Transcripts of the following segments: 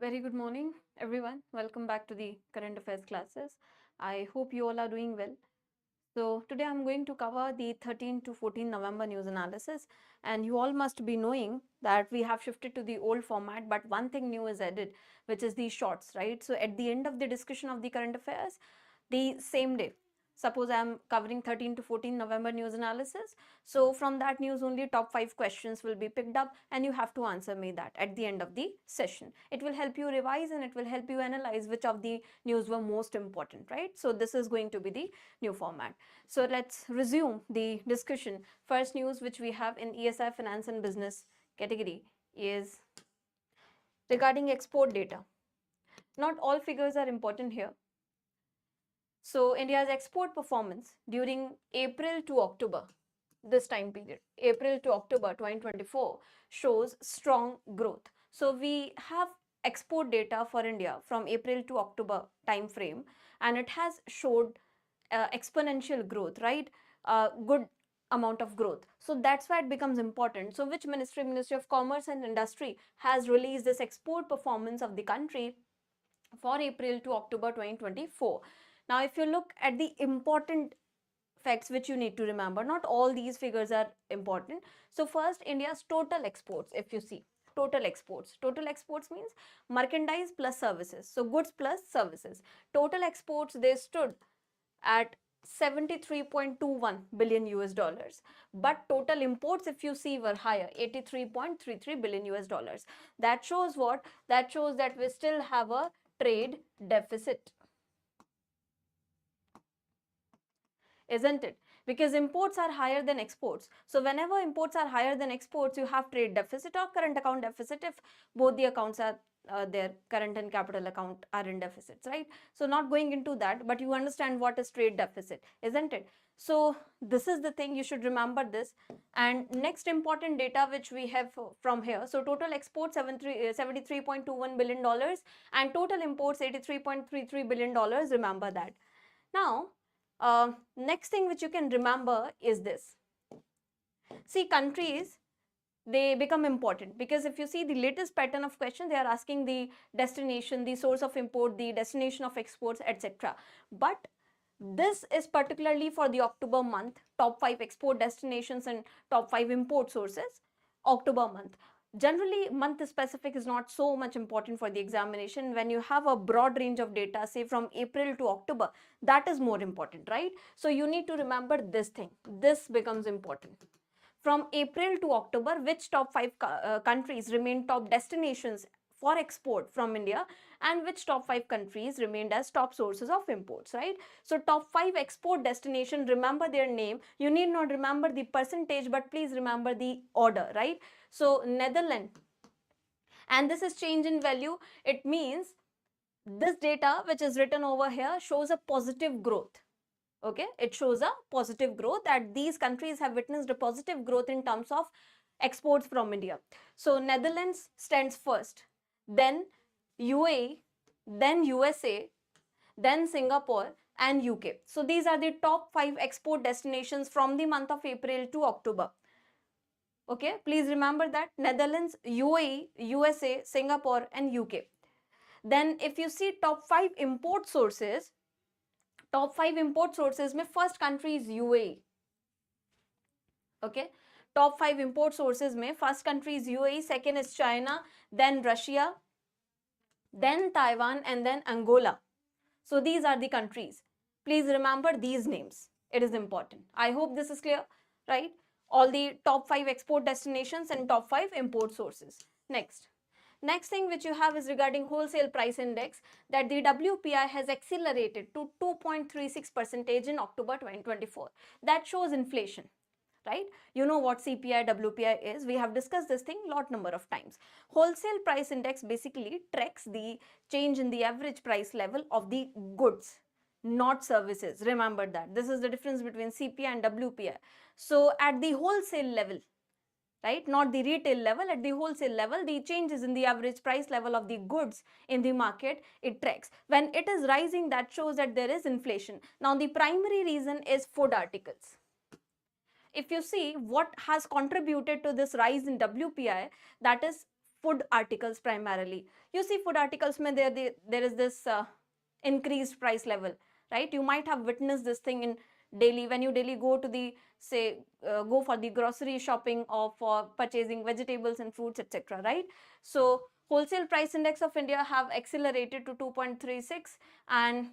Very good morning, everyone. Welcome back to the current affairs classes. I hope you all are doing well. So today I'm going to cover the 13 to 14 November news analysis, and you all must be knowing that we have shifted to the old format, but one thing new is added, which is the shorts, right? So at the end of the discussion of the current affairs, the same day, suppose I'm covering 13 to 14 November news analysis, so from that news only top 5 questions will be picked up and you have to answer me that at the end of the session. It will help you revise and it will help you analyze which of the news were most important, right? So this is going to be the new format. So let's resume the discussion. First news which we have in ESI finance and business category is regarding export data. Not all figures are important here. So India's export performance during April to October, this time period, April to October 2024, shows strong growth. So we have export data for India from April to October time frame, and it has showed exponential growth, right? Good amount of growth. So that's why it becomes important. So which ministry? Ministry of Commerce and Industry has released this export performance of the country for April to October 2024. Now, if you look at the important facts which you need to remember, not all these figures are important. So first, India's total exports, if you see, total exports means merchandise plus services, so goods plus services. Total exports, they stood at 73.21 billion US dollars, but total imports, if you see, were higher, 83.33 billion US dollars. That shows what? That shows that we still have a trade deficit, isn't it? Because imports are higher than exports. So whenever imports are higher than exports, you have trade deficit or current account deficit if both the accounts are their current and capital account are in deficits, right? So not going into that, but you understand what is trade deficit, isn't it? So this is the thing, you should remember this. And next important data which we have from here, so total exports $73.21 billion and total imports $83.33 billion, remember that. Now, next thing which you can remember is this. See, countries, they become important because if you see the latest pattern of question, they are asking the destination, the source of import, the destination of exports, etc. But this is particularly for the October month, top 5 export destinations and top 5 import sources, October month. Generally, month specific is not so much important for the examination. When you have a broad range of data, say from April to October, that is more important, right? So you need to remember this thing. This becomes important. From April to October, which top 5 countries remain top destinations for export from India and which top 5 countries remained as top sources of imports, right? So top 5 export destination, remember their name. You need not remember the percentage, but please remember the order, right? So Netherlands, and this is change in value. It means this data which is written over here shows a positive growth. Okay, it shows a positive growth, that these countries have witnessed a positive growth in terms of exports from India. So Netherlands stands first, then UAE, then USA, then Singapore and UK. So these are the top 5 export destinations from the month of April to October. Okay, please remember that Netherlands, UAE, USA, Singapore and UK. Then if you see top 5 import sources, top 5 import sources में first country is UAE. Okay, top 5 import sources में first country is UAE, second is China, then Russia, then Taiwan and then Angola. So these are the countries. Please remember these names. It is important. I hope this is clear, right? All the top 5 export destinations and top 5 import sources. Next thing which you have is regarding wholesale price index, that the WPI has accelerated to 2.36% in October 2024. That shows inflation, right? You know what CPI, WPI is. We have discussed this thing lot number of times. Wholesale price index basically tracks the change in the average price level of the goods, not services. Remember that. This is the difference between CPI and WPI. So at the wholesale level, right, not the retail level, at the wholesale level, the changes in the average price level of the goods in the market, it tracks. When it is rising, that shows that there is inflation. Now the primary reason is food articles. If you see what has contributed to this rise in WPI, that is food articles primarily. You see food articles mein there is this increased price level, right? You might have witnessed this thing in Delhi when you daily go to the say go for the grocery shopping or for purchasing vegetables and fruits, etc., right? So wholesale price index of India have accelerated to 2.36, and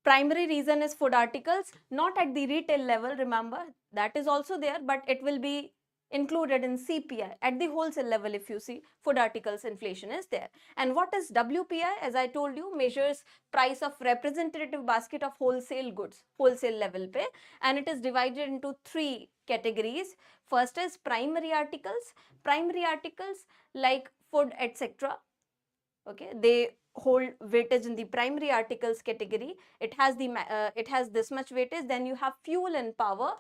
primary reason is food articles, not at the retail level, remember, that is also there, but it will be included in CPI. At the wholesale level, if you see, food articles inflation is there. And what is WPI? As I told you, measures price of representative basket of wholesale goods, wholesale level pe, and it is divided into 3 categories. First is primary articles like food, etc. Okay, they hold weightage in the primary articles category. It has this much weightage. Then you have fuel and power,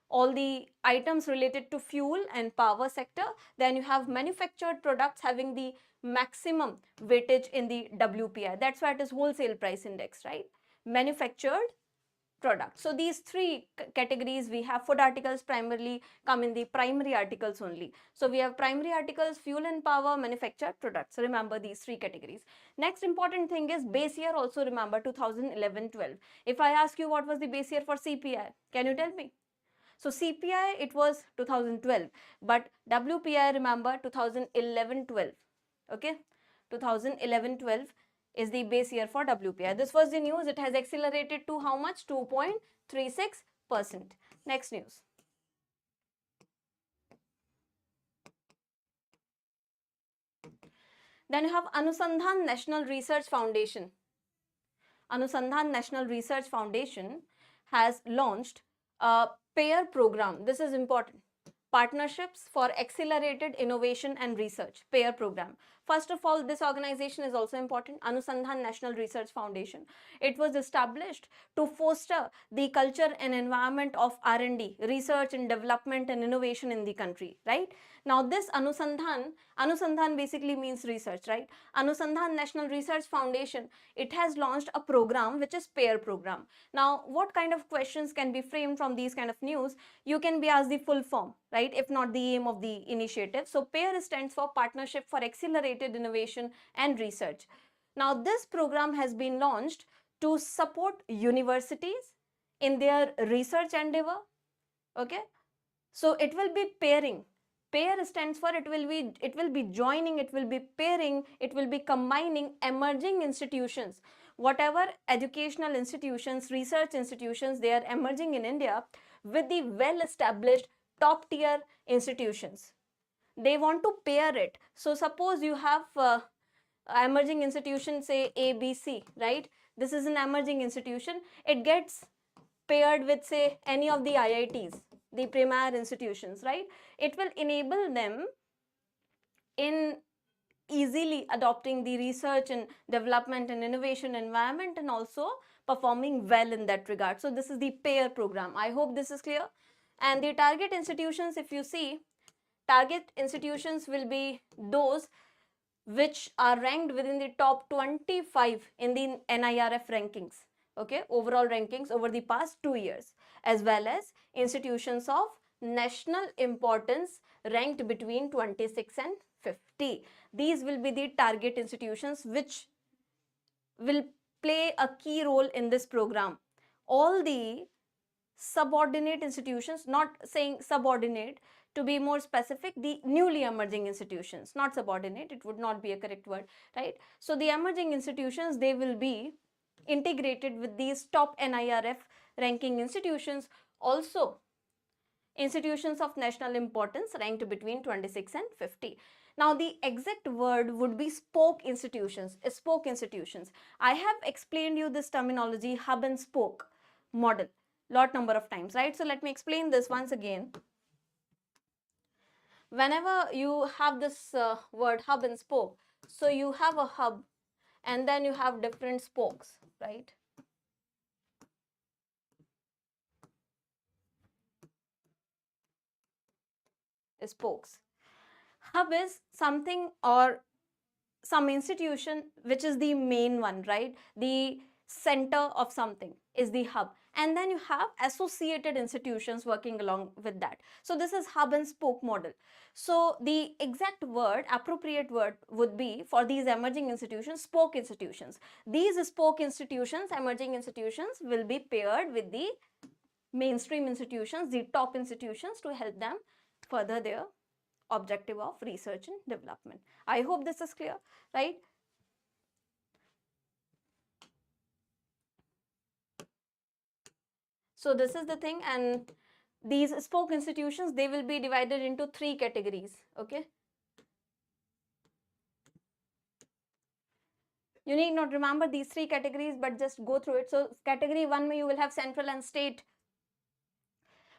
all the items related to fuel and power sector. Then you have manufactured products having the maximum weightage in the WPI. That's why it is wholesale price index, right? Manufactured products. So these 3 categories we have. Food articles primarily come in the primary articles only. So we have primary articles, fuel and power, manufactured products. Remember these 3 categories. Next important thing is base year. Also remember 2011-12. If I ask you what was the base year for CPI, can you tell me? So CPI, it was 2012, but WPI, remember, 2011-12. Okay, 2011-12 is the base year for WPI. This was the news. It has accelerated to how much? 2.36%. Next news. Then you have Anusandhan National Research Foundation. Anusandhan National Research Foundation has launched a pair program. This is important. Partnerships for Accelerated Innovation and Research, pair program. First of all, this organization is also important, Anusandhan National Research Foundation. It was established to foster the culture and environment of R&D, research and development and innovation in the country, right? Now this Anusandhan basically means research, right? Anusandhan National Research Foundation, it has launched a program which is pair program. Now what kind of questions can be framed from these kind of news? You can be asked the full form, right? If not the aim of the initiative. So PAIR stands for Partnership for Accelerated Innovation and Research. Now this program has been launched to support universities in their research endeavor. Okay, so it will be pairing. Pair stands for it will be joining, it will be pairing, it will be combining emerging institutions. Whatever educational institutions, research institutions, they are emerging in India with the well established top tier institutions. They want to pair it. So suppose you have emerging institution, say ABC, right? This is an emerging institution. It gets paired with, say, any of the IITs, the premier institutions, right? It will enable them in easily adopting the research and development and innovation environment and also performing well in that regard. So this is the pair program. I hope this is clear. And the target institutions, if you see, target institutions will be those which are ranked within the top 25 in the NIRF rankings, okay, overall rankings over the past 2 years, as well as institutions of national importance ranked between 26 and 50. These will be the target institutions which will play a key role in this program. All the subordinate institutions, not saying subordinate, to be more specific, the newly emerging institutions, not subordinate, it would not be a correct word, right? So the emerging institutions, they will be integrated with these top NIRF ranking institutions. Also institutions of national importance ranked between 26 and 50. Now the exact word would be spoke institutions. Spoke institutions, I have explained you this terminology, hub and spoke model lot number of times, right? So let me explain this once again. Whenever you have this word hub and spoke, so you have a hub and then you have different spokes, right? Spokes. Hub is something or some institution which is the main one, right? The center of something is the hub, and then you have associated institutions working along with that. So this is hub and spoke model. So the exact word, appropriate word would be for these emerging institutions, spoke institutions. These spoke institutions, emerging institutions, will be paired with the mainstream institutions, the top institutions, to help them further their objective of research and development. I hope this is clear, right? So this is the thing, and these spoke institutions, they will be divided into 3 categories, okay? You need not remember these 3 categories, but just go through it. So category 1 you will have central and state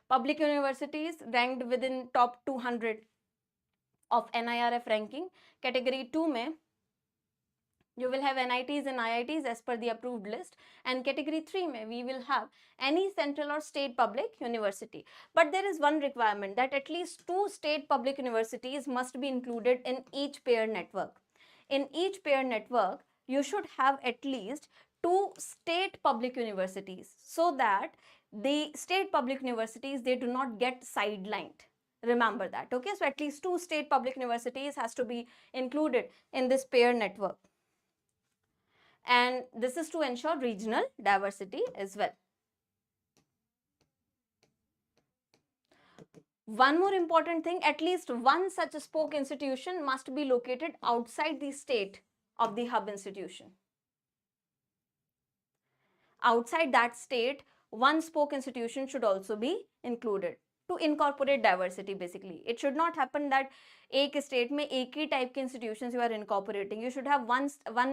public universities ranked within top 200 of NIRF ranking. Category 2 mein you will have NITs and IITs as per the approved list, and category 3 mein we will have any central or state public university. But there is one requirement, that at least 2 state public universities must be included in each pair network. In each pair network, you should have at least 2 state public universities, so that the state public universities, they do not get sidelined. Remember that, okay? So at least 2 state public universities has to be included in this pair network. And this is to ensure regional diversity as well. One more important thing, at least one such spoke institution must be located outside the state of the hub institution. Outside that state, one spoke institution should also be included to incorporate diversity. Basically, it should not happen that एक state में एक ही type के institutions you are incorporating. You should have one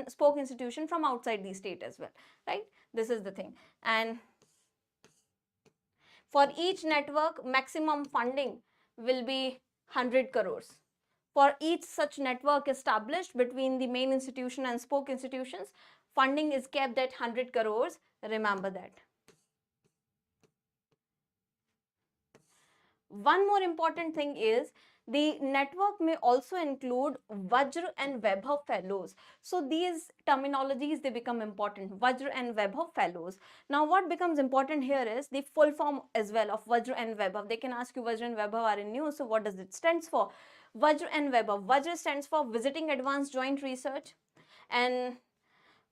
spoke institution from outside the state as well, right? This is the thing. And for each network, maximum funding will be 100 crores. For each such network established between the main institution and spoke institutions, funding is kept at 100 crores. Remember that. One more important thing is, the network may also include Vajra and Vaibhav fellows. So these terminologies, they become important. Vajra and Vaibhav fellows. Now what becomes important here is the full form as well of Vajra and Vaibhav. They can ask you, Vajra and Vaibhav are in news, so what does it stands for? Vajra and Vaibhav. Vajra stands for Visiting Advanced Joint Research, and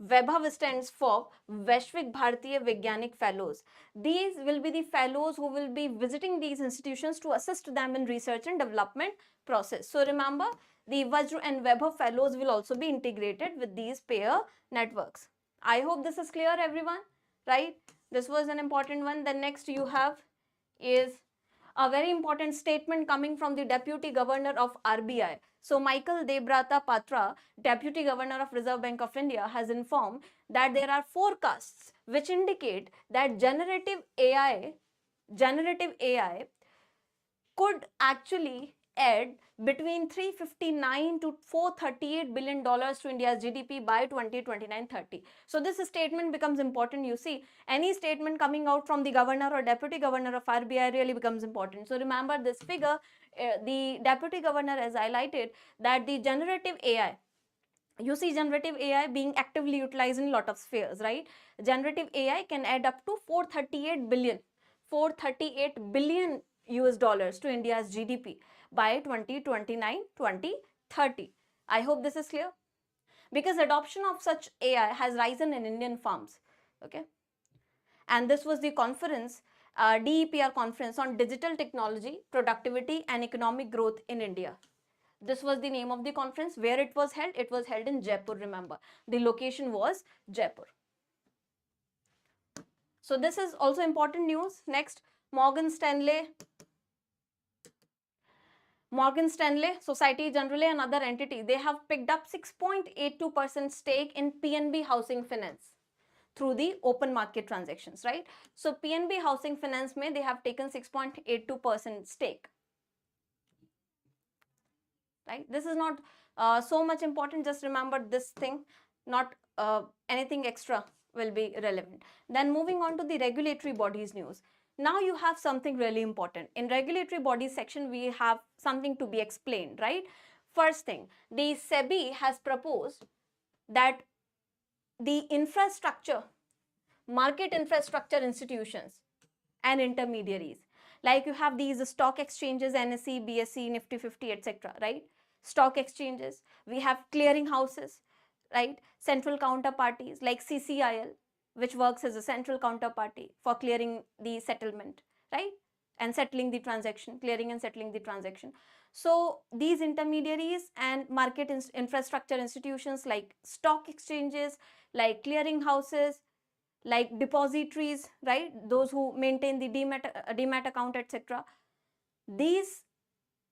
Vaibhav stands for Vaishvik Bharatiya Vigyanik Fellows. These will be the fellows who will be visiting these institutions to assist them in research and development process. So remember, the Vajra and Vaibhav fellows will also be integrated with these pair networks. I hope this is clear, everyone, right? This was an important one. The next you have is a very important statement coming from the Deputy Governor of RBI. So Michael Debrata Patra, Deputy Governor of Reserve Bank of India, has informed that there are forecasts which indicate that generative AI could actually add between $359 to $438 billion to India's GDP by 2029-30. So this statement becomes important. You see, any statement coming out from the governor or deputy governor of RBI really becomes important. So remember this figure, the deputy governor has highlighted that the generative AI, you see generative AI being actively utilized in a lot of spheres, right? Generative AI can add up to 438 billion US dollars to India's GDP by 2029-2030. I hope this is clear, because adoption of such AI has risen in Indian firms, okay? And this was the conference, DEPR conference on digital technology, productivity and economic growth in India. This was the name of the conference. Where it was held? It was held in Jaipur, remember. The location was Jaipur. So this is also important news. Next, Morgan Stanley, Society Generale and other entity, they have picked up 6.82% stake in PNB Housing Finance through the open market transactions, right? So PNB Housing Finance may they have taken 6.82% stake, right? This is not so much important. Just remember this thing, not anything extra will be relevant. Then moving on to the regulatory bodies news. Now you have something really important. In regulatory bodies section, we have something to be explained, right? First thing, the SEBI has proposed that the infrastructure market infrastructure institutions and intermediaries. Like you have these stock exchanges, NSE, BSE, Nifty 50, etc., right? Stock exchanges. We have clearing houses, right? Central counterparties like CCIL, which works as a central counterparty for clearing the settlement, right? And settling the transaction, clearing and settling the transaction. So these intermediaries and market infrastructure institutions like stock exchanges, like clearing houses, like depositories, right? Those who maintain the demat account, etc. These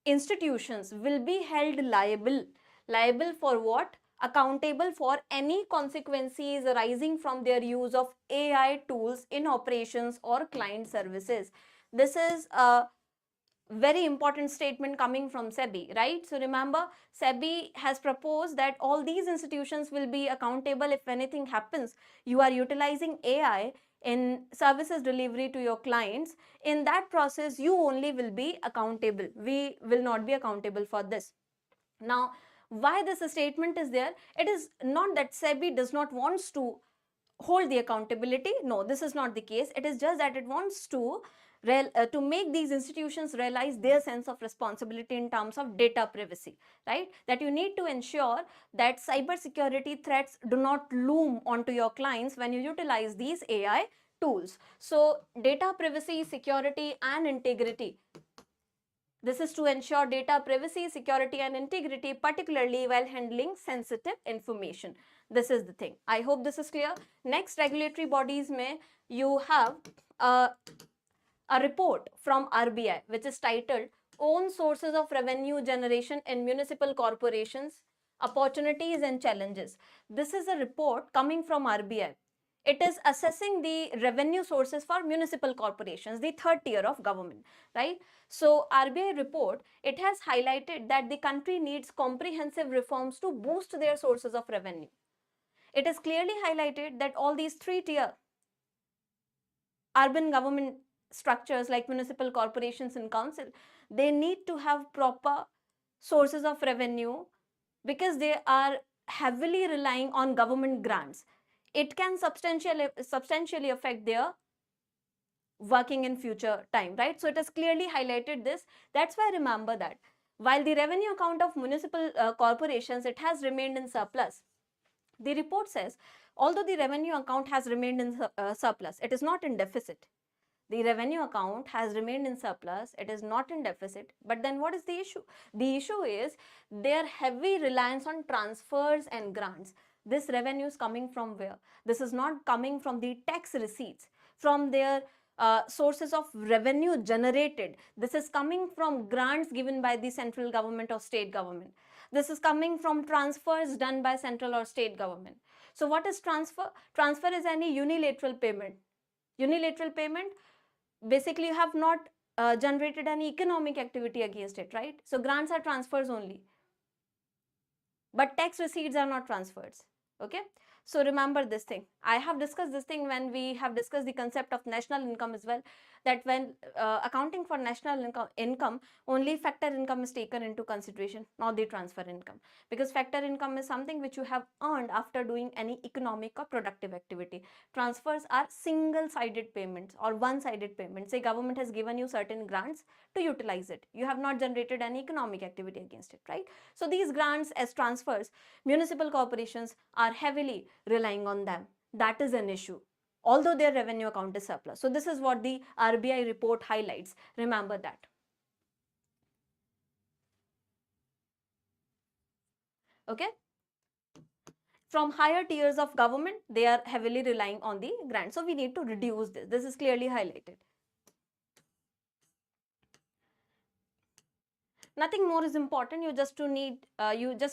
institutions will be held liable. Liable for what? Accountable for any consequences arising from their use of AI tools in operations or client services. This is a very important statement coming from SEBI, right? So remember, SEBI has proposed that all these institutions will be accountable if anything happens. You are utilizing AI in services delivery to your clients. In that process, you only will be accountable. We will not be accountable for this. Now, why this statement is there? It is not that SEBI does not wants to hold the accountability. No, this is not the case. It is just that it wants to make these institutions realize their sense of responsibility in terms of data privacy, right? That you need to ensure that cyber security threats do not loom onto your clients when you utilize these AI tools. So data privacy, security and integrity. This is to ensure data privacy, security and integrity, particularly while handling sensitive information. This is the thing. I hope this is clear. Next, regulatory bodies may you have a report from RBI which is titled Own Sources of Revenue Generation in Municipal Corporations, Opportunities and Challenges. This is a report coming from RBI. It is assessing the revenue sources for municipal corporations, the third tier of government, right? So RBI report, it has highlighted that the country needs comprehensive reforms to boost their sources of revenue. It is clearly highlighted that all these three tier urban government structures like municipal corporations and council, they need to have proper sources of revenue because they are heavily relying on government grants. It can substantially affect their working in future time, right? So it has clearly highlighted this. That's why remember that while the revenue account of municipal corporations, it has remained in surplus. The report says, although the revenue account has remained in surplus, it is not in deficit. The revenue account has remained in surplus, it is not in deficit. But then what is the issue? The issue is their heavy reliance on transfers and grants. This revenue is coming from where? This is not coming from the tax receipts, from their sources of revenue generated. This is coming from grants given by the central government or state government. This is coming from transfers done by central or state government. So what is transfer? Transfer is any unilateral payment. Unilateral payment, basically you have not generated any economic activity against it, right? So grants are transfers only, but tax receipts are not transfers. Okay, so remember this thing. I have discussed this thing when we have discussed the concept of national income as well, that when accounting for national income, only factor income is taken into consideration, not the transfer income, because factor income is something which you have earned after doing any economic or productive activity. Transfers are single-sided payments or one-sided payments. Say government has given you certain grants to utilize it. You have not generated any economic activity against it, right? So these grants as transfers, municipal corporations are heavily relying on them. That is an issue, although their revenue account is surplus. So this is what the RBI report highlights. Remember that. Okay. From higher tiers of government, they are heavily relying on the grant. So we need to reduce this. This is clearly highlighted. Nothing more is important. You just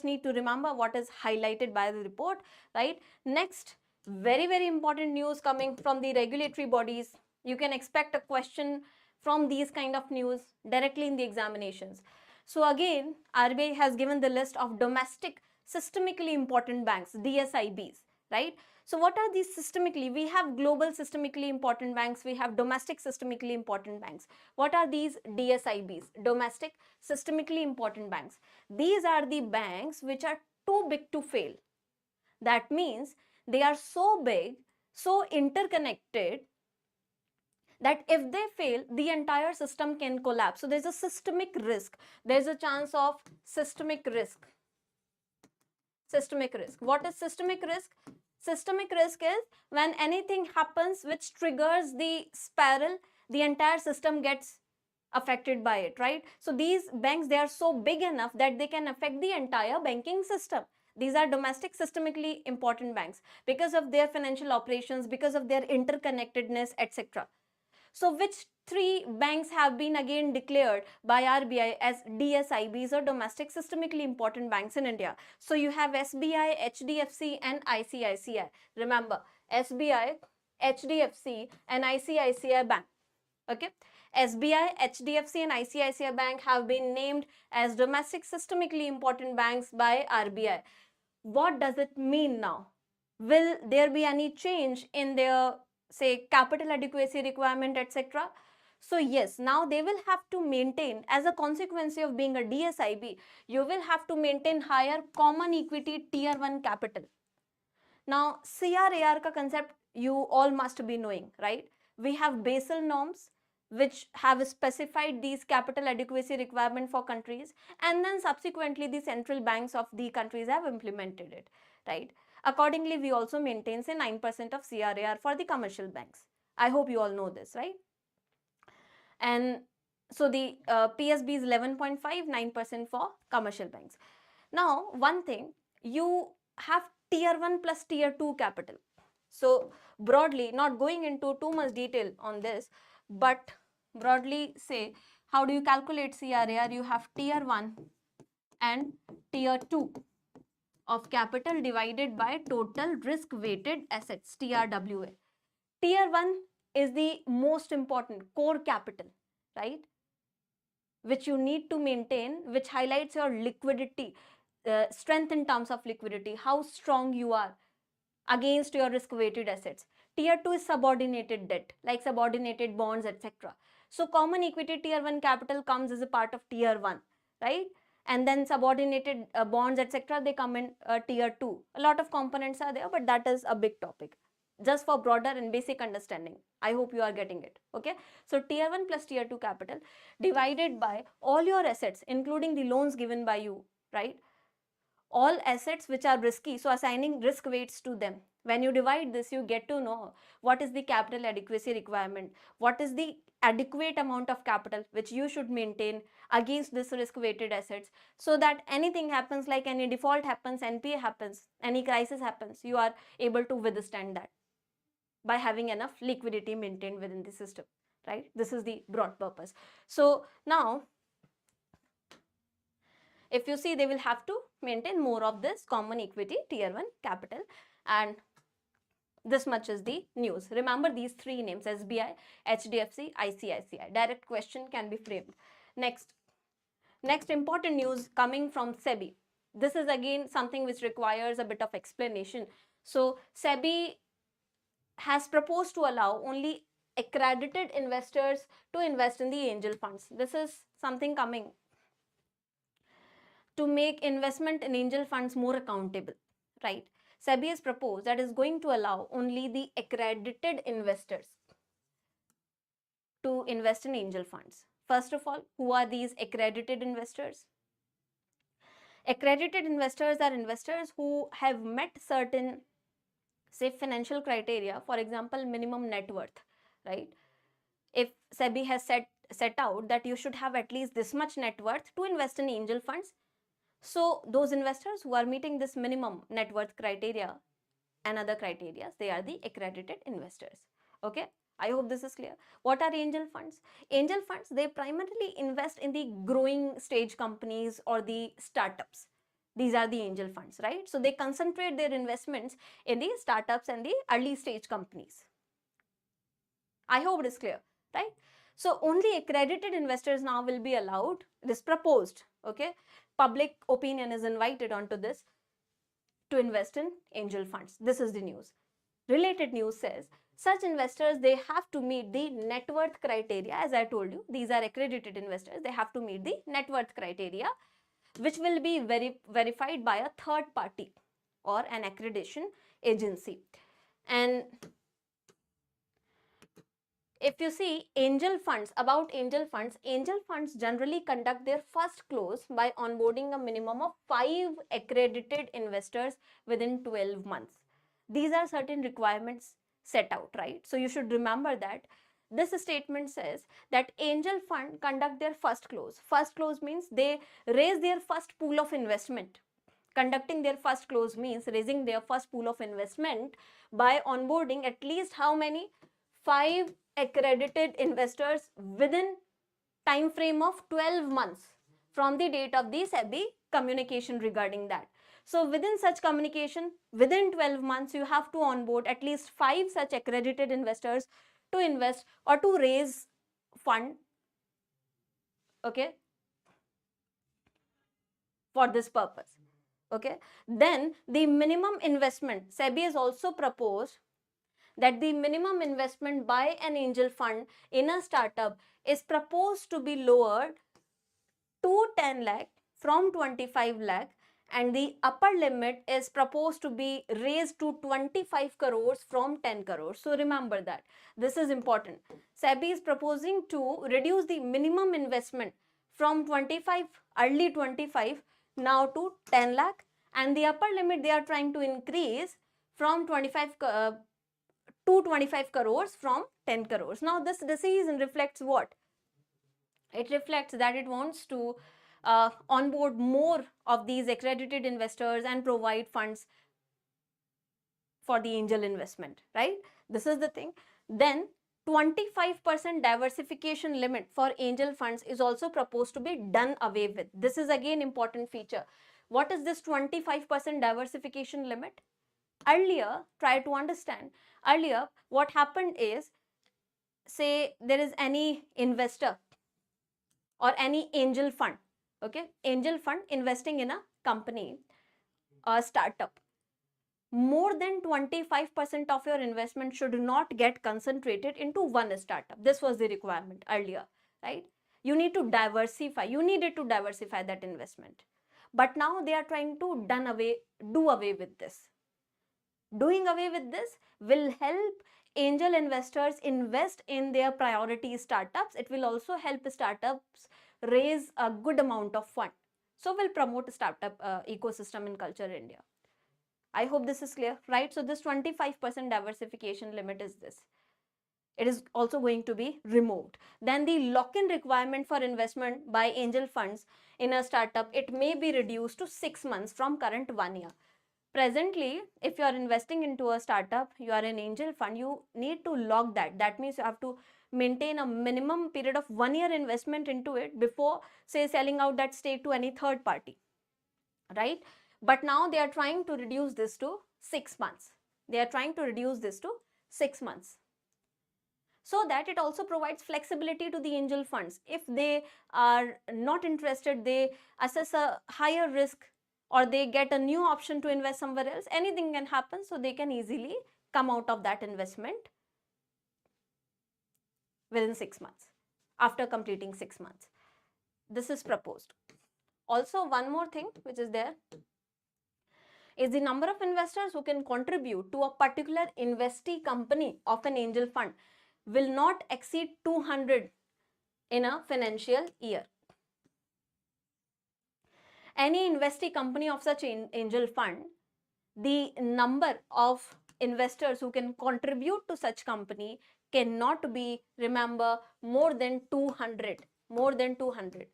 need to remember what is highlighted by the report, right? Next, very important news coming from the regulatory bodies. You can expect a question from these kind of news directly in the examinations. So again, RBI has given the list of domestic systemically important banks, DSIBs, right? So what are these systemically? We have global systemically important banks, we have domestic systemically important banks. What are these DSIBs? Domestic systemically important banks. These are the banks which are too big to fail. That means they are so big so interconnected that if they fail, the entire system can collapse. So there's a systemic risk. There's a chance of systemic risk. Systemic risk. What is systemic risk? Systemic risk is when anything happens which triggers the spiral, the entire system gets affected by it, right? So these banks, they are so big enough that they can affect the entire banking system. These are domestic systemically important banks because of their financial operations, because of their interconnectedness, etc. So which three banks have been again declared by RBI as DSIBs or domestic systemically important banks in India? So you have SBI, HDFC and ICICI. Remember, SBI, HDFC and ICICI Bank. Okay. SBI, HDFC and ICICI Bank have been named as domestic systemically important banks by RBI. What does it mean now? Will there be any change in their, say, capital adequacy requirement, etc.? So yes, now they will have to maintain, as a consequence of being a DSIB, you will have to maintain higher common equity tier 1 capital. Now CRAR ka concept you all must be knowing, right? We have Basel norms which have specified these capital adequacy requirement for countries, and then subsequently the central banks of the countries have implemented it, right? Accordingly, we also maintain say 9% of CRAR for the commercial banks. I hope you all know this, right? And so the PSB is 11.5, 9% for commercial banks. Now, one thing, you have tier 1 plus tier 2 capital. So broadly, not going into too much detail on this, but broadly say, how do you calculate CRAR? You have tier 1 and tier 2 of capital divided by total risk weighted assets, TRWA. Tier 1 is the most important core capital, right? Which you need to maintain, which highlights your liquidity, strength in terms of liquidity, how strong you are against your risk weighted assets. Tier 2 is subordinated debt, like subordinated bonds, etc. So common equity tier 1 capital comes as a part of tier 1, right? And then subordinated bonds, etc., they come in tier 2. A lot of components are there, but that is a big topic. Just for broader and basic understanding, I hope you are getting it. Okay, so tier 1 plus tier 2 capital divided by all your assets, including the loans given by you, right? All assets which are risky, so assigning risk weights to them. When you divide this, you get to know what is the capital adequacy requirement, what is the adequate amount of capital which you should maintain against this risk weighted assets, so that anything happens, like any default happens, NPA happens, any crisis happens, you are able to withstand that by having enough liquidity maintained within the system, right? This is the broad purpose. So now, if you see, they will have to maintain more of this common equity tier 1 capital, and this much is the news. Remember these three names: SBI, HDFC, ICICI. Direct question can be framed. Next important news coming from SEBI. This is again something which requires a bit of explanation. So SEBI has proposed to allow only accredited investors to invest in the angel funds. This is something coming to make investment in angel funds more accountable, right? SEBI has proposed that is going to allow only the accredited investors to invest in angel funds. First of all, who are these accredited investors? Accredited investors are investors who have met certain, say, financial criteria, for example, minimum net worth, right? If SEBI has set out that you should have at least this much net worth to invest in angel funds, so those investors who are meeting this minimum net worth criteria and other criteria, they are the accredited investors. Okay, I hope this is clear. What are angel funds? Angel funds, they primarily invest in the growing stage companies or the startups. These are the angel funds, right? So they concentrate their investments in the startups and the early stage companies. I hope it is clear, right? So only accredited investors now will be allowed. This proposed, okay? Public opinion is invited onto this to invest in angel funds. This is the news. Related news says such investors, they have to meet the net worth criteria. As I told you, these are accredited investors. They have to meet the net worth criteria, which will be verified by a third party or an accreditation agency. And if you see angel funds, angel funds generally conduct their first close by onboarding a minimum of 5 accredited investors within 12 months. These are certain requirements set out, right? So you should remember that. This statement says that angel fund conduct their first close. First close means they raise their first pool of investment. Conducting their first close means raising their first pool of investment by onboarding at least how many? 5 accredited investors within time frame of 12 months from the date of the SEBI communication regarding that. So within such communication, within 12 months, you have to onboard at least 5 such accredited investors to invest or to raise fund, okay, for this purpose. Okay, then the minimum investment, SEBI has also proposed that the minimum investment by an angel fund in a startup is proposed to be lowered to 10 lakh from 25 lakh, and the upper limit is proposed to be raised to 25 crores from 10 crores. So remember that. This is important. SEBI is proposing to reduce the minimum investment from 25, early 25 now to 10 lakh, and the upper limit they are trying to increase from 25 to 25 crores from 10 crores. Now this decision reflects what? It reflects that it wants to onboard more of these accredited investors and provide funds for the angel investment, right? This is the thing. Then 25% diversification limit for angel funds is also proposed to be done away with. This is again important feature. What is this 25% diversification limit? Earlier, try to understand. Earlier, what happened is, say there is any investor or any angel fund, okay, angel fund investing in a company, a startup. More than 25% of your investment should not get concentrated into one startup. This was the requirement earlier, right? You need to diversify. You needed to diversify that investment. But now they are trying to do away with this. Doing away with this will help angel investors invest in their priority startups. It will also help startups raise a good amount of fund. So will promote startup ecosystem in culture India. I hope this is clear, right? So this 25% diversification limit is this. It is also going to be removed. Then the lock-in requirement for investment by angel funds in a startup, it may be reduced to 6 months from current 1 year. Presently, if you are investing into a startup, you are an angel fund, you need to lock that. That means you have to maintain a minimum period of 1 year investment into it before, say, selling out that stake to any third party, right? But now they are trying to reduce this to 6 months. They are trying to reduce this to 6 months. So that it also provides flexibility to the angel funds. If they are not interested, they assess a higher risk, or they get a new option to invest somewhere else, anything can happen, so they can easily come out of that investment within 6 months, after completing 6 months. This is proposed. Also, one more thing which is there is the number of investors who can contribute to a particular investee company of an angel fund will not exceed 200 in a financial year. Any investee company of such angel fund, the number of investors who can contribute to such company cannot be, remember, more than 200. More than 200.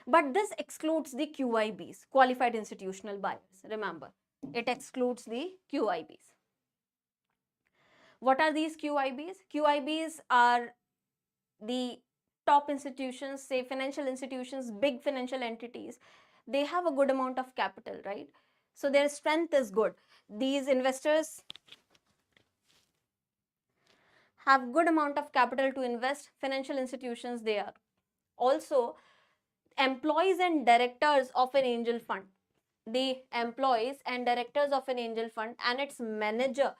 But this excludes the QIBs, qualified institutional buyers. Remember, it excludes the QIBs. What are these QIBs? QIBs are the top institutions, say financial institutions, big financial entities. They have a good amount of capital, right? So their strength is good. These investors have good amount of capital to invest. Financial institutions, they are also employees and directors of an angel fund. The employees and directors of an angel fund and its manager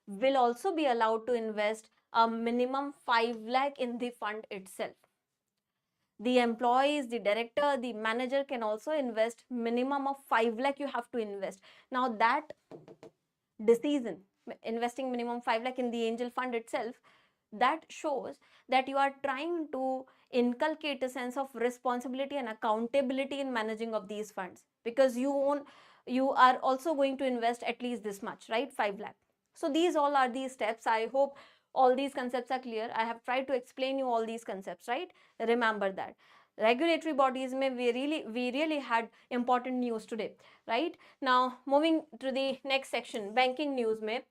will also be allowed to invest a minimum 5 lakh in the fund itself. The employees, the director, the manager can also invest minimum of 5 lakh you have to invest. Now that decision, investing minimum 5 lakh in the angel fund itself, that shows that you are trying to inculcate a sense of responsibility and accountability in managing of these funds, because you are also going to invest at least this much, right? 5 lakh. So these all are these steps. I hope all these concepts are clear. I have tried to explain you all these concepts, right? Remember that. Regulatory bodies mein we really had important news today, right? Now moving to the next section, banking news mein.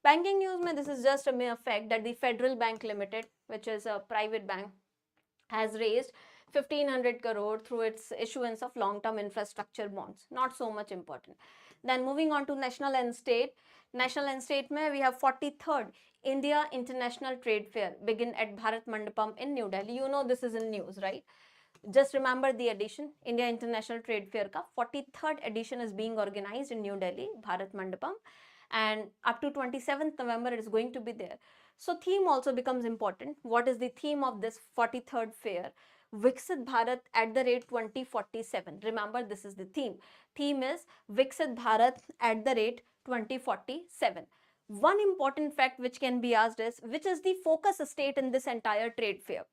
Banking news mein, this is just a mere fact that the Federal Bank Limited, which is a private bank, has raised 1500 crore through its issuance of long-term infrastructure bonds. Not so much important. Then moving on to national and state. National and state mein we have 43rd India International Trade Fair begin at Bharat Mandapam in New Delhi. You know this is in news, right? Just remember the edition. India International Trade Fair ka 43rd edition is being organized in New Delhi, Bharat Mandapam, and up to 27th November it is going to be there. So theme also becomes important. What is the theme of this 43rd fair? Viksit Bharat at the rate 2047. Remember, this is the theme. Theme is Viksit Bharat at the rate 2047. One important fact which can be asked is, which is the focus state in this entire trade fair?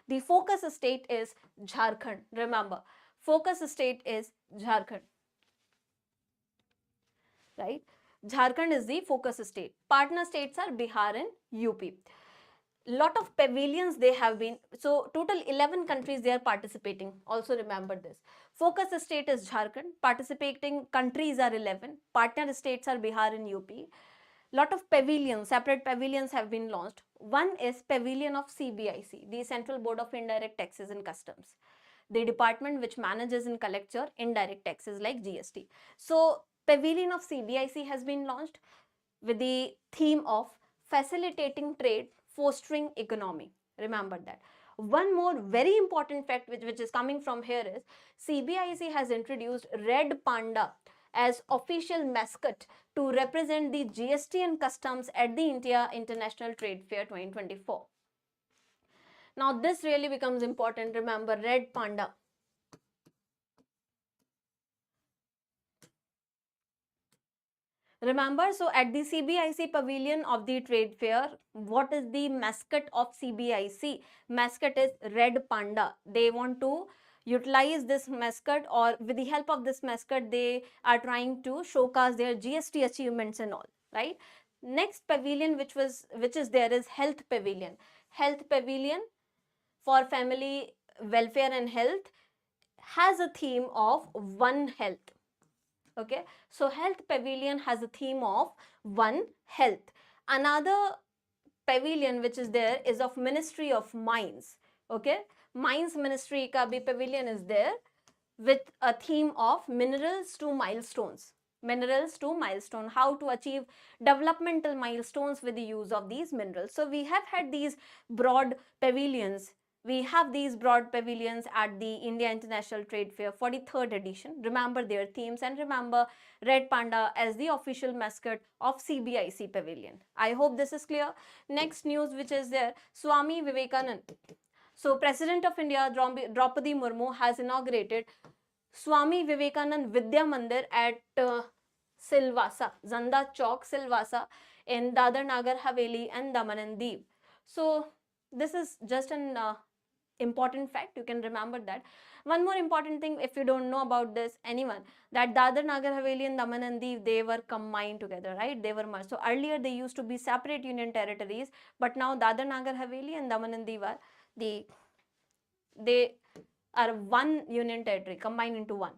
The focus state is Jharkhand. Remember, focus state is Jharkhand, right? Jharkhand is the focus state. Partner states are Bihar and UP. Lot of pavilions they have been, so total 11 countries they are participating. Also remember this. Focus state is Jharkhand. Participating countries are 11. Partner states are Bihar and UP. Lot of pavilions, separate pavilions have been launched. One is pavilion of CBIC, the Central Board of Indirect Taxes and Customs, the department which manages and collects your indirect taxes like GST. So pavilion of CBIC has been launched with the theme of facilitating trade, fostering economy. Remember that. One more very important fact which is coming from here is CBIC has introduced red panda as official mascot to represent the GST and customs at the India International Trade Fair 2024. Now this really becomes important. Remember, red panda. Remember, so at the CBIC pavilion of the trade fair, what is the mascot of CBIC? Mascot is red panda. They want to utilize this mascot, or with the help of this mascot, they are trying to showcase their GST achievements and all, right? Next pavilion which is there is health pavilion. Health pavilion for family welfare and health has a theme of One Health. Okay, so health pavilion has a theme of One Health. Another pavilion which is there is of Ministry of Mines. Okay, Mines Ministry ka bhi pavilion is there with a theme of minerals to milestones. Minerals to milestone, how to achieve developmental milestones with the use of these minerals. So we have had these broad pavilions. We have these broad pavilions at the India International Trade Fair 43rd edition. Remember their themes and remember red panda as the official mascot of CBIC pavilion. I hope this is clear. Next news which is there, Swami Vivekanand. So President of India Draupadi Murmu has inaugurated Swami Vivekanand Vidya Mandir at Silvassa, Zanda Chowk, Silvassa in Dadar Nagar Haveli and Daman and Diu. So this is just an important fact. You can remember that. One more important thing, if you don't know about this, anyone, that Dadar Nagar Haveli and Daman and Diu, they were combined together, right? They were merged. So earlier they used to be separate union territories, but now Dadar Nagar Haveli and Daman and Diu are they are one union territory combined into one.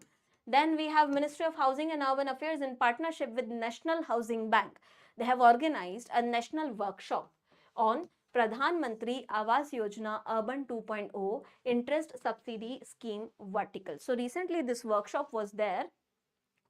Then we have Ministry of Housing and Urban Affairs in partnership with National Housing Bank. They have organized a national workshop on Pradhan Mantri Awas Yojana Urban 2.0 Interest Subsidy Scheme Vertical. So recently this workshop was there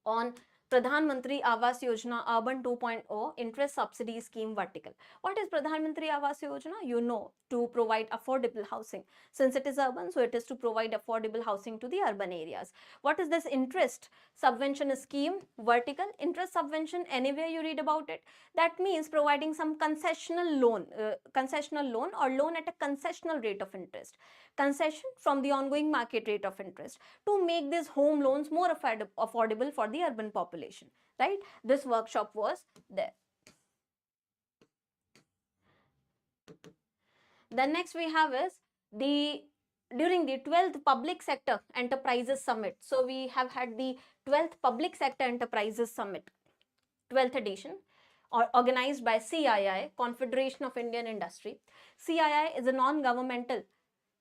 on Pradhan Mantri Awas Yojana Urban 2.0 Interest Subsidy Scheme Vertical. What is Pradhan Mantri Awas Yojana? You know, to provide affordable housing. Since it is urban, so it is to provide affordable housing to the urban areas. What is this interest subvention scheme vertical? Interest subvention, anywhere you read about it, that means providing some concessional loan or loan at a concessional rate of interest. Concession from the ongoing market rate of interest to make these home loans more affordable for the urban population, right? This workshop was there. Then next we have is during the 12th Public Sector Enterprises Summit. So we have had the 12th Public Sector Enterprises Summit, 12th edition, organized by CII, Confederation of Indian Industry. CII is a non-governmental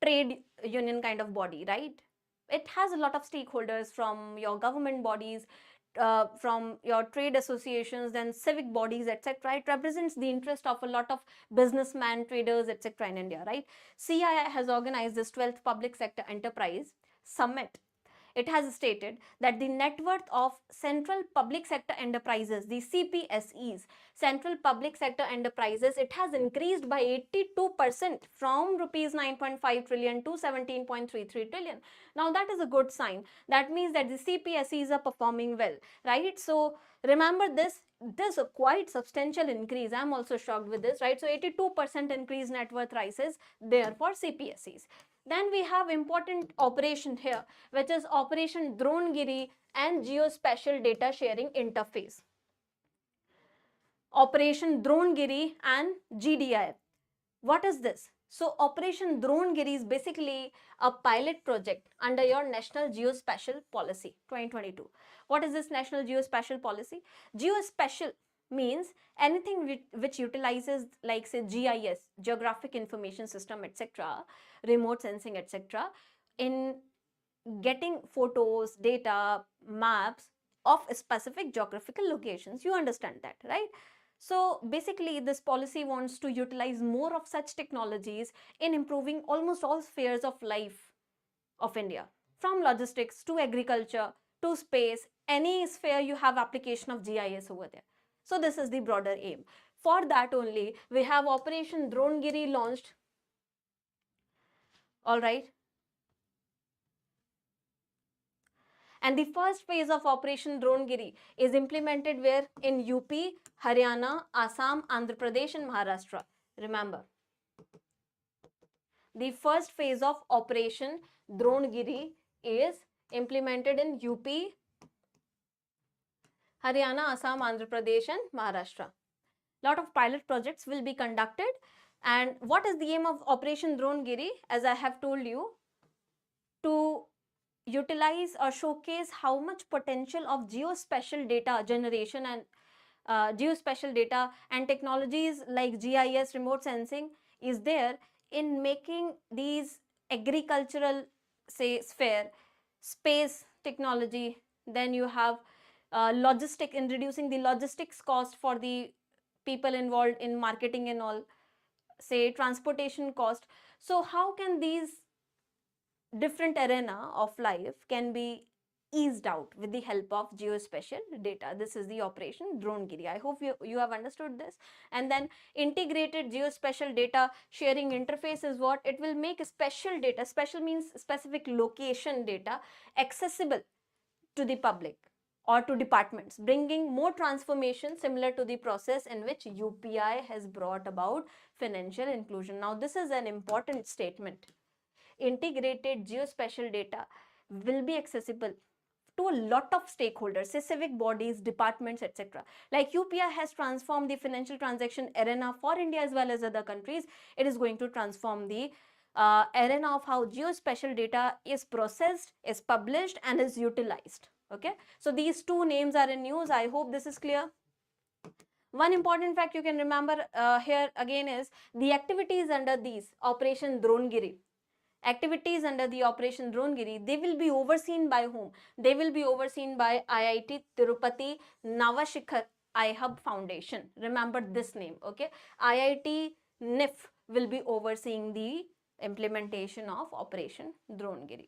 trade union kind of body, right? It has a lot of stakeholders from your government bodies, from your trade associations, then civic bodies, etc. It represents the interest of a lot of businessmen, traders, etc. in India, right? CII has organized this 12th Public Sector Enterprise Summit. It has stated that the net worth of central public sector enterprises, the CPSEs, central public sector enterprises, it has increased by 82% from rupees 9.5 trillion to 17.33 trillion. Now that is a good sign. That means that the CPSEs are performing well, right? So remember this. This is a quite substantial increase. I'm also shocked with this, right? So 82% increase net worth rises there for CPSEs. Then we have important operation here, which is Operation Dronegiri and Geospatial Data Sharing Interface. Operation Dronegiri and GDI. What is this? So Operation Dronegiri is basically a pilot project under your National Geospatial Policy 2022. What is this National Geospatial Policy? Geospatial means anything which utilizes, like say GIS, Geographic Information System, etc., remote sensing, etc., in getting photos, data, maps of specific geographical locations. You understand that, right? So basically this policy wants to utilize more of such technologies in improving almost all spheres of life of India, from logistics to agriculture to space. Any sphere you have application of GIS over there. So this is the broader aim. For that only we have Operation Dronegiri launched. All right. And the first phase of Operation Dronegiri is implemented where? In UP, Haryana, Assam, Andhra Pradesh and Maharashtra. Remember, the first phase of Operation Dronegiri is implemented in UP, Haryana, Assam, Andhra Pradesh and Maharashtra. Lot of pilot projects will be conducted. And what is the aim of Operation Dronegiri? As I have told you, to utilize or showcase how much potential of geospatial data generation and geospatial data and technologies like GIS, remote sensing is there in making these agricultural, say, sphere, space technology. Then you have in reducing the logistics cost for the people involved in marketing and all, say transportation cost. So how can these different arena of life can be eased out with the help of geospatial data? This is the Operation Dronegiri. I hope you have understood this. And then integrated geospatial data sharing interface is what? It will make special data, special means specific location data, accessible to the public or to departments, bringing more transformation similar to the process in which UPI has brought about financial inclusion. Now this is an important statement. Integrated geospatial data will be accessible to a lot of stakeholders, say civic bodies, departments, etc. Like UPI has transformed the financial transaction arena for India as well as other countries. It is going to transform the arena of how geospatial data is processed, is published and is utilized. Okay, so these two names are in news. I hope this is clear. One important fact you can remember here again is the activities under these Operation Dronegiri. Activities under the Operation Dronegiri, they will be overseen by whom? They will be overseen by IIT Tirupati Navashikhar iHub Foundation. Remember this name, okay? IIT NIF will be overseeing the implementation of Operation Dronegiri.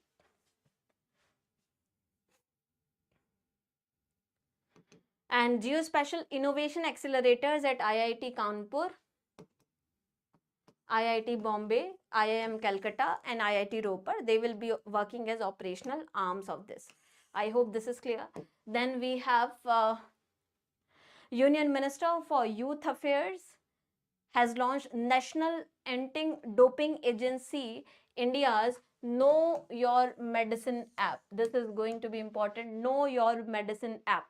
And Geospatial Innovation Accelerators at IIT Kanpur, IIT Bombay, IIM Calcutta and IIT Ropar, they will be working as operational arms of this. I hope this is clear. Then we have Union Minister for Youth Affairs has launched National Anti-Doping Agency India's Know Your Medicine app. This is going to be important. Know Your Medicine app.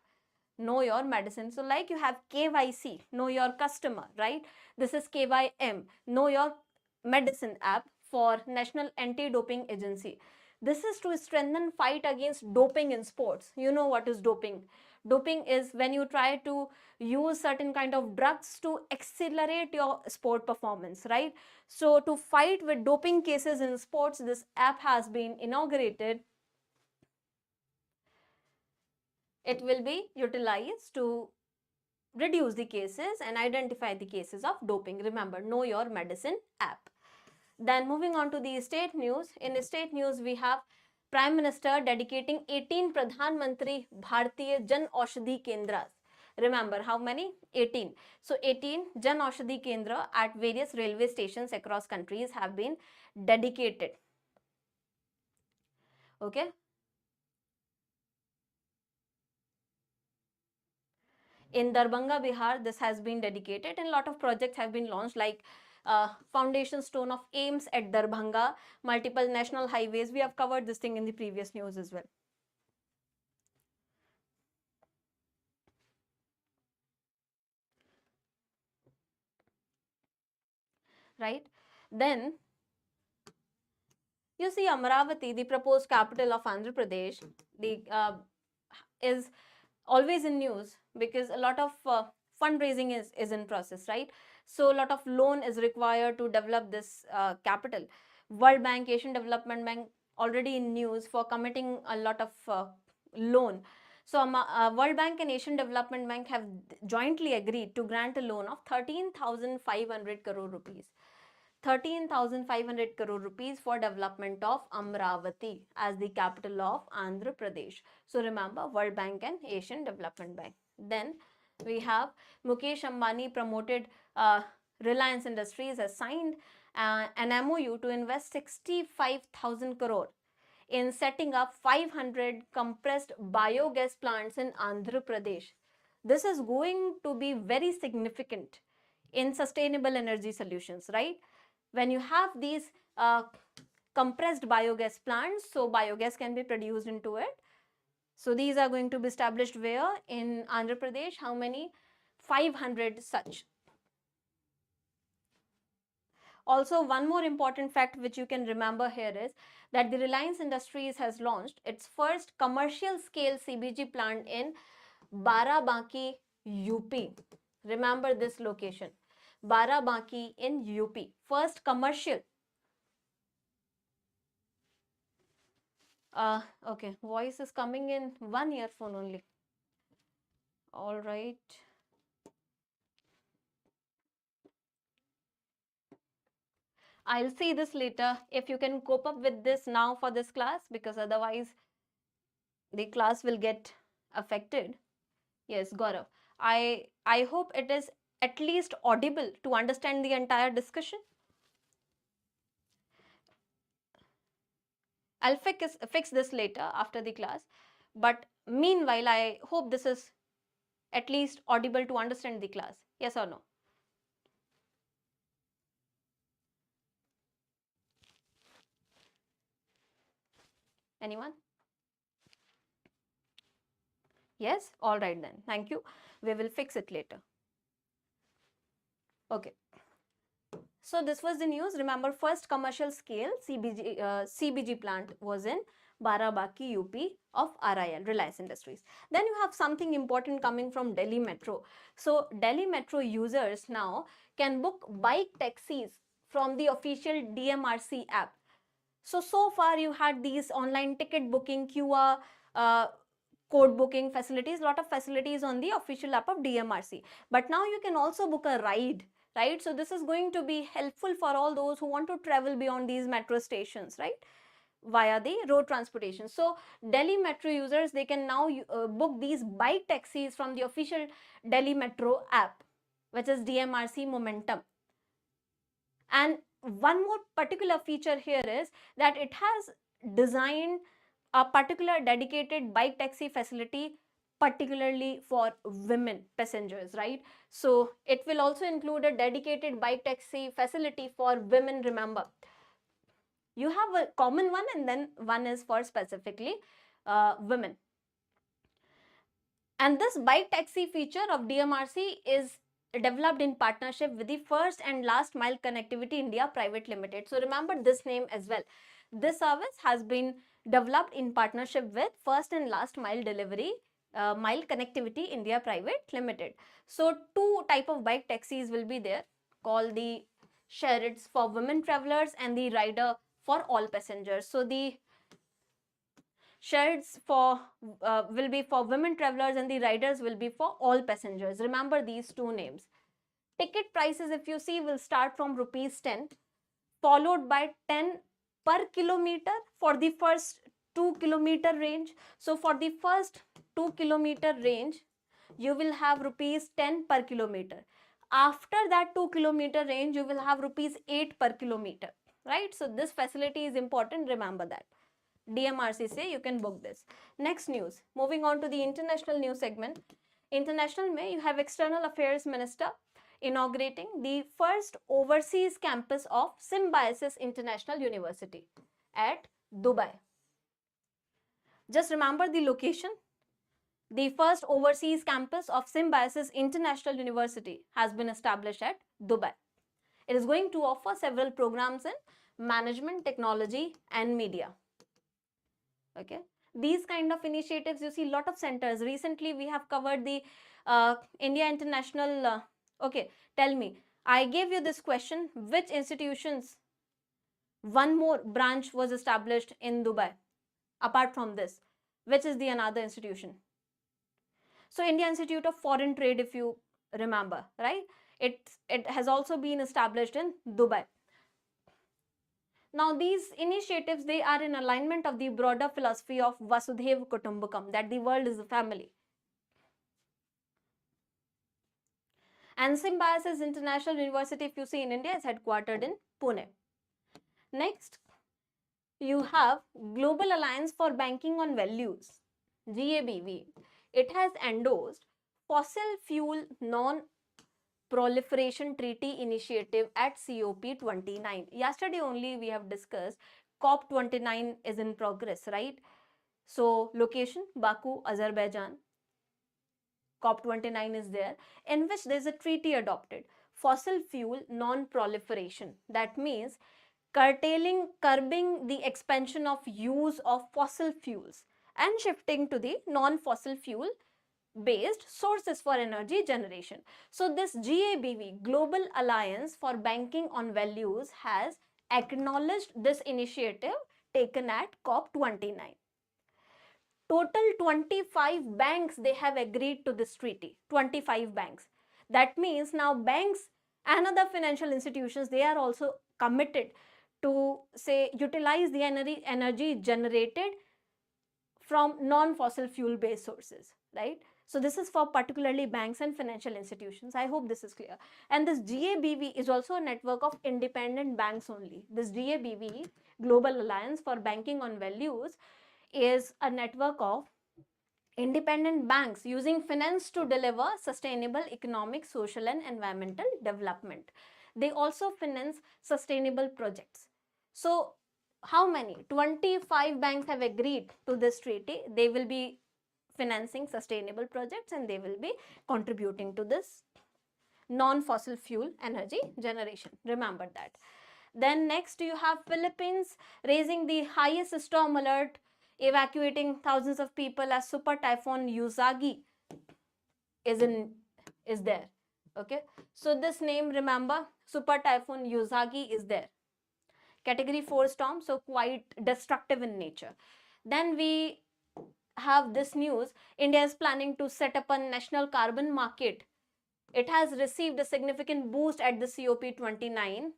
Know Your Medicine. So like you have KYC, Know Your Customer, right? This is KYM, Know Your medicine app for National Anti-Doping Agency. This is to strengthen fight against doping in sports. You know what is doping? Doping is when you try to use certain kind of drugs to accelerate your sport performance, right? So to fight with doping cases in sports, this app has been inaugurated. It will be utilized to reduce the cases and identify the cases of doping. Remember, Know Your Medicine app. Then moving on to the state news. In state news, we have Prime Minister dedicating 18 Pradhan Mantri Bharatiya Jan Aushadhi Kendras. Remember how many? 18. So 18 Jan Aushadhi Kendra at various railway stations across countries have been dedicated. Okay. In Darbhanga, Bihar, this has been dedicated and a lot of projects have been launched like foundation stone of AIMS at Darbhanga, multiple national highways. We have covered this thing in the previous news as well. Right? Then you see Amaravati, the proposed capital of Andhra Pradesh, is always in news because a lot of fundraising is in process, right? So a lot of loan is required to develop this capital. World Bank, Asian Development Bank already in news for committing a lot of loan. So World Bank and Asian Development Bank have jointly agreed to grant a loan of 13,500 crore rupees. 13,500 crore rupees for development of Amravati as the capital of Andhra Pradesh. So remember, World Bank and Asian Development Bank. Then we have Mukesh Ambani promoted Reliance Industries has signed an MOU to invest 65,000 crore in setting up 500 compressed biogas plants in Andhra Pradesh. This is going to be very significant in sustainable energy solutions, right? When you have these compressed biogas plants, so biogas can be produced into it. So these are going to be established where? In Andhra Pradesh. How many? 500 such. Also, one more important fact which you can remember here is that the Reliance Industries has launched its first commercial scale CBG plant in Barabanki, UP. Remember this location. Barabanki in UP. First commercial. Okay, voice is coming in one earphone only. All right. I'll see this later if you can cope up with this now for this class, because otherwise the class will get affected. Yes, Gaurav. I hope it is at least audible to understand the entire discussion. I'll fix this later after the class. But meanwhile, I hope this is at least audible to understand the class. Yes or no? Anyone? Yes? All right then. Thank you. We will fix it later. Okay. So this was the news. Remember, first commercial scale CBG plant was in Barabanki, UP of RIL, Reliance Industries. Then you have something important coming from Delhi Metro. So Delhi Metro users now can book bike taxis from the official DMRC app. So far you had these online ticket booking, QR code booking facilities, lot of facilities on the official app of DMRC. But now you can also book a ride, right? So this is going to be helpful for all those who want to travel beyond these metro stations, right? Via the road transportation. So Delhi Metro users, they can now book these bike taxis from the official Delhi Metro app, which is DMRC Momentum. And one more particular feature here is that it has designed a particular dedicated bike taxi facility particularly for women passengers, right? So it will also include a dedicated bike taxi facility for women. Remember, you have a common one and then one is for specifically women. And this bike taxi feature of DMRC is developed in partnership with the First and Last Mile Connectivity India Private Limited. So remember this name as well. This service has been developed in partnership with First and Last Mile Mile Connectivity India Private Limited. So two type of bike taxis will be there, called the Shareds for women travelers and the Rider for all passengers. So the Shareds for will be for women travelers and the Riders will be for all passengers. Remember these two names. Ticket prices, if you see, will start from rupees 10, followed by 10 per kilometer for the first 2 kilometer range. So for the first 2 kilometer range, you will have rupees 10 per kilometer. After that 2 kilometer range, you will have rupees 8 per kilometer, right? So this facility is important, remember that. DMRC say you can book this. Next news, moving on to the international news segment. International May, you have External Affairs Minister inaugurating the first overseas campus of Symbiosis International University at Dubai. Just remember the location. The first overseas campus of Symbiosis International University has been established at Dubai. It is going to offer several programs in management, technology and media. Okay, these kind of initiatives, you see lot of centers. Recently we have covered the India International. Okay, tell me, I gave you this question, which institutions one more branch was established in Dubai apart from this? Which is the another institution? So India Institute of Foreign Trade, if you remember, right? It has also been established in Dubai. Now these initiatives, they are in alignment of the broader philosophy of Vasudhaiva Kutumbakam, that the world is a family. And Symbiosis International University, if you see in India, is headquartered in Pune. Next, you have Global Alliance for Banking on Values, GABV. It has endorsed Fossil Fuel Non-Proliferation Treaty Initiative at COP29. Yesterday only we have discussed COP29 is in progress, right? So location, Baku, Azerbaijan. COP29 is there, in which there is a treaty adopted, Fossil Fuel Non-Proliferation. That means curbing the expansion of use of fossil fuels and shifting to the non-fossil fuel based sources for energy generation. So this GABV, Global Alliance for Banking on Values, has acknowledged this initiative taken at COP29. Total 25 banks, they have agreed to this treaty, 25 banks. That means now banks and other financial institutions, they are also committed to say utilize the energy generated from non-fossil fuel based sources, right? So this is for particularly banks and financial institutions. I hope this is clear. And this GABV is also a network of independent banks only. This GABV, Global Alliance for Banking on Values, is a network of independent banks using finance to deliver sustainable economic, social and environmental development. They also finance sustainable projects. So how many? 25 banks have agreed to this treaty. They will be financing sustainable projects and they will be contributing to this non-fossil fuel energy generation. Remember that. Then next you have Philippines raising the highest storm alert, evacuating thousands of people as Super Typhoon Yuzagi is there. Okay, so this name, remember, Super Typhoon Yuzagi is there. Category 4 storm, so quite destructive in nature. Then we have this news, India is planning to set up a national carbon market. It has received a significant boost at the COP29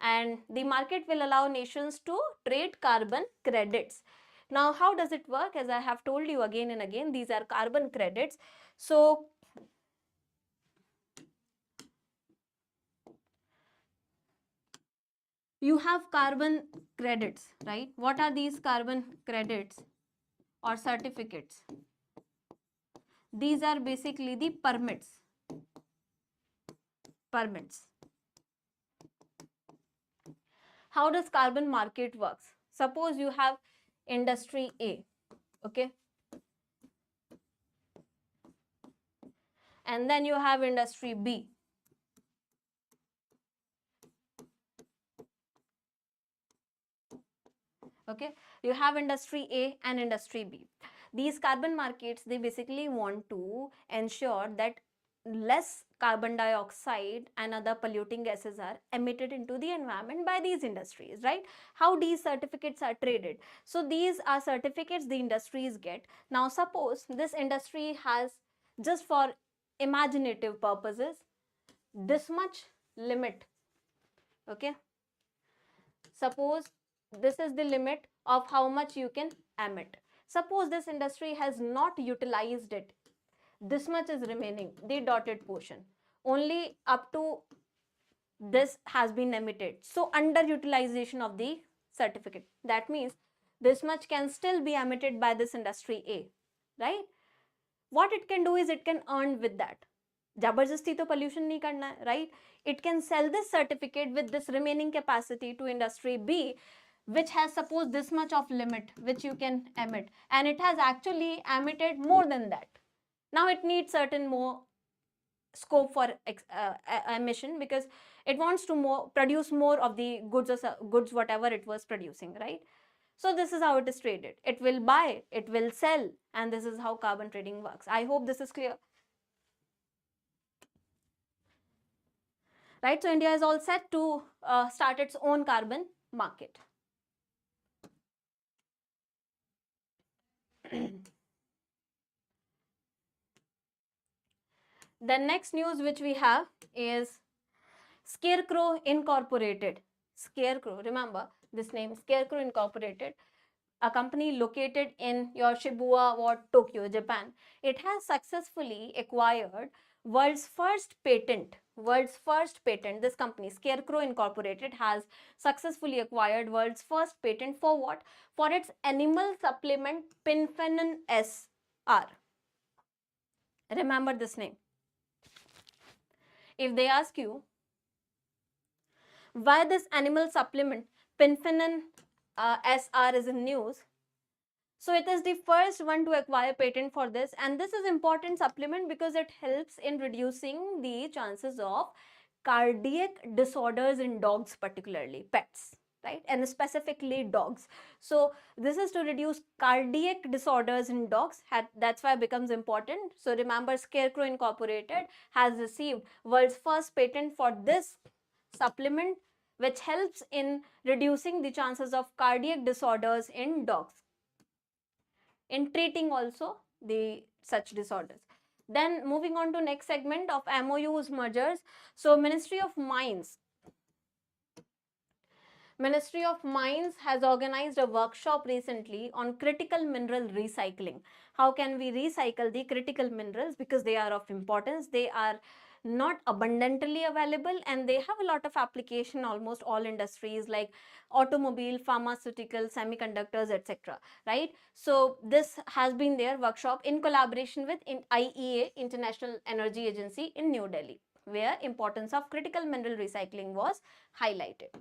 and the market will allow nations to trade carbon credits. Now, how does it work? As I have told you again and again, these are carbon credits. So, you have carbon credits, right? What are these carbon credits or certificates? These are basically the permits. How does carbon market works? Suppose you have industry A, okay? And then you have industry B. Okay, you have industry A and industry B. These carbon markets, they basically want to ensure that less carbon dioxide and other polluting gases are emitted into the environment by these industries, right? How these certificates are traded. So these are certificates the industries get. Now suppose this industry has, just for imaginative purposes, this much limit. Okay, suppose this is the limit of how much you can emit. Suppose this industry has not utilized it, this much is remaining, the dotted portion, only up to this has been emitted. So underutilization of the certificate, that means this much can still be emitted by this industry A, right? What it can do is it can earn with that. जबरदस्ती तो pollution नहीं करना है, right? It can sell this certificate with this remaining capacity to industry B, which has suppose this much of limit which you can emit, and it has actually emitted more than that. Now it needs certain more scope for emission, because it wants to produce more of the goods whatever it was producing, right? So this is how it is traded. It will buy, it will sell, and this is how carbon trading works. I hope this is clear. Right, so India is all set to start its own carbon market. The next news which we have is Scarecrow Incorporated. Scarecrow, remember this name, Scarecrow Incorporated, a company located in your Shibuya or Tokyo, Japan. It has successfully acquired world's first patent. This company, Scarecrow Incorporated, has successfully acquired world's first patent for what? For its animal supplement Pinfenin SR. Remember this name. If they ask you why this animal supplement Pinfenin SR is in news, so it is the first one to acquire patent for this, and this is important supplement because it helps in reducing the chances of cardiac disorders in dogs, particularly pets, right, and specifically dogs. So this is to reduce cardiac disorders in dogs. That's why it becomes important. So remember, Scarecrow Incorporated has received world's first patent for this supplement, which helps in reducing the chances of cardiac disorders in dogs, in treating also the such disorders. Then moving on to next segment of MOUs, mergers. So Ministry of Mines has organized a workshop recently on critical mineral recycling. How can we recycle the critical minerals, because they are of importance, they are not abundantly available, and they have a lot of application almost all industries like automobile, pharmaceutical, semiconductors, etc., right? So this has been their workshop in collaboration with IEA, International Energy Agency, in New Delhi, where importance of critical mineral recycling was highlighted.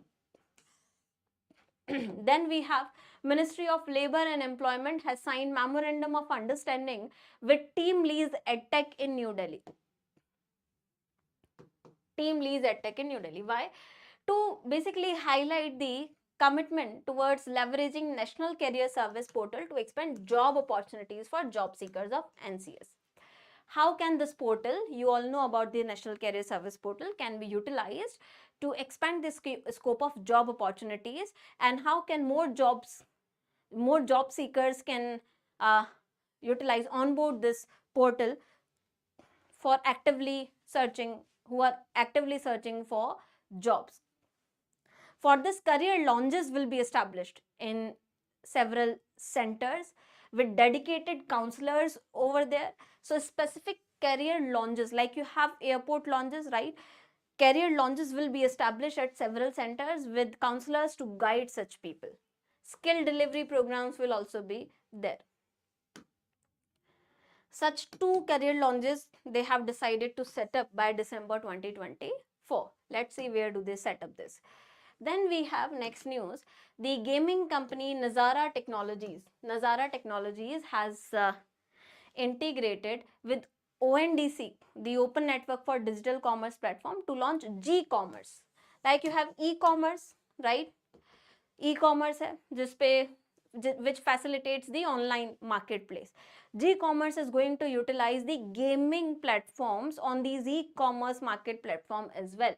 Then we have Ministry of Labour and Employment has signed memorandum of understanding with Team Lease EdTech in New Delhi. Team Lease EdTech in New Delhi. Why? To basically highlight the commitment towards leveraging National Career Service Portal to expand job opportunities for job seekers of NCS. How can this portal, you all know about the National Career Service Portal, can be utilized to expand the scope of job opportunities, and how can more job seekers can onboard this portal for who are actively searching for jobs. For this, career lounges will be established in several centers with dedicated counselors over there. So specific career lounges, like you have airport lounges, right? Career lounges will be established at several centers with counselors to guide such people. Skill delivery programs will also be there. Such 2 career lounges they have decided to set up by December 2024. Let's see where do they set up this. Then we have next news, the gaming company Nazara Technologies has integrated with ONDC, the Open Network for Digital Commerce platform, to launch G-commerce. Like you have e-commerce, right? E-commerce है जिसपे which facilitates the online marketplace. G-commerce is going to utilize the gaming platforms on these e-commerce market platform as well.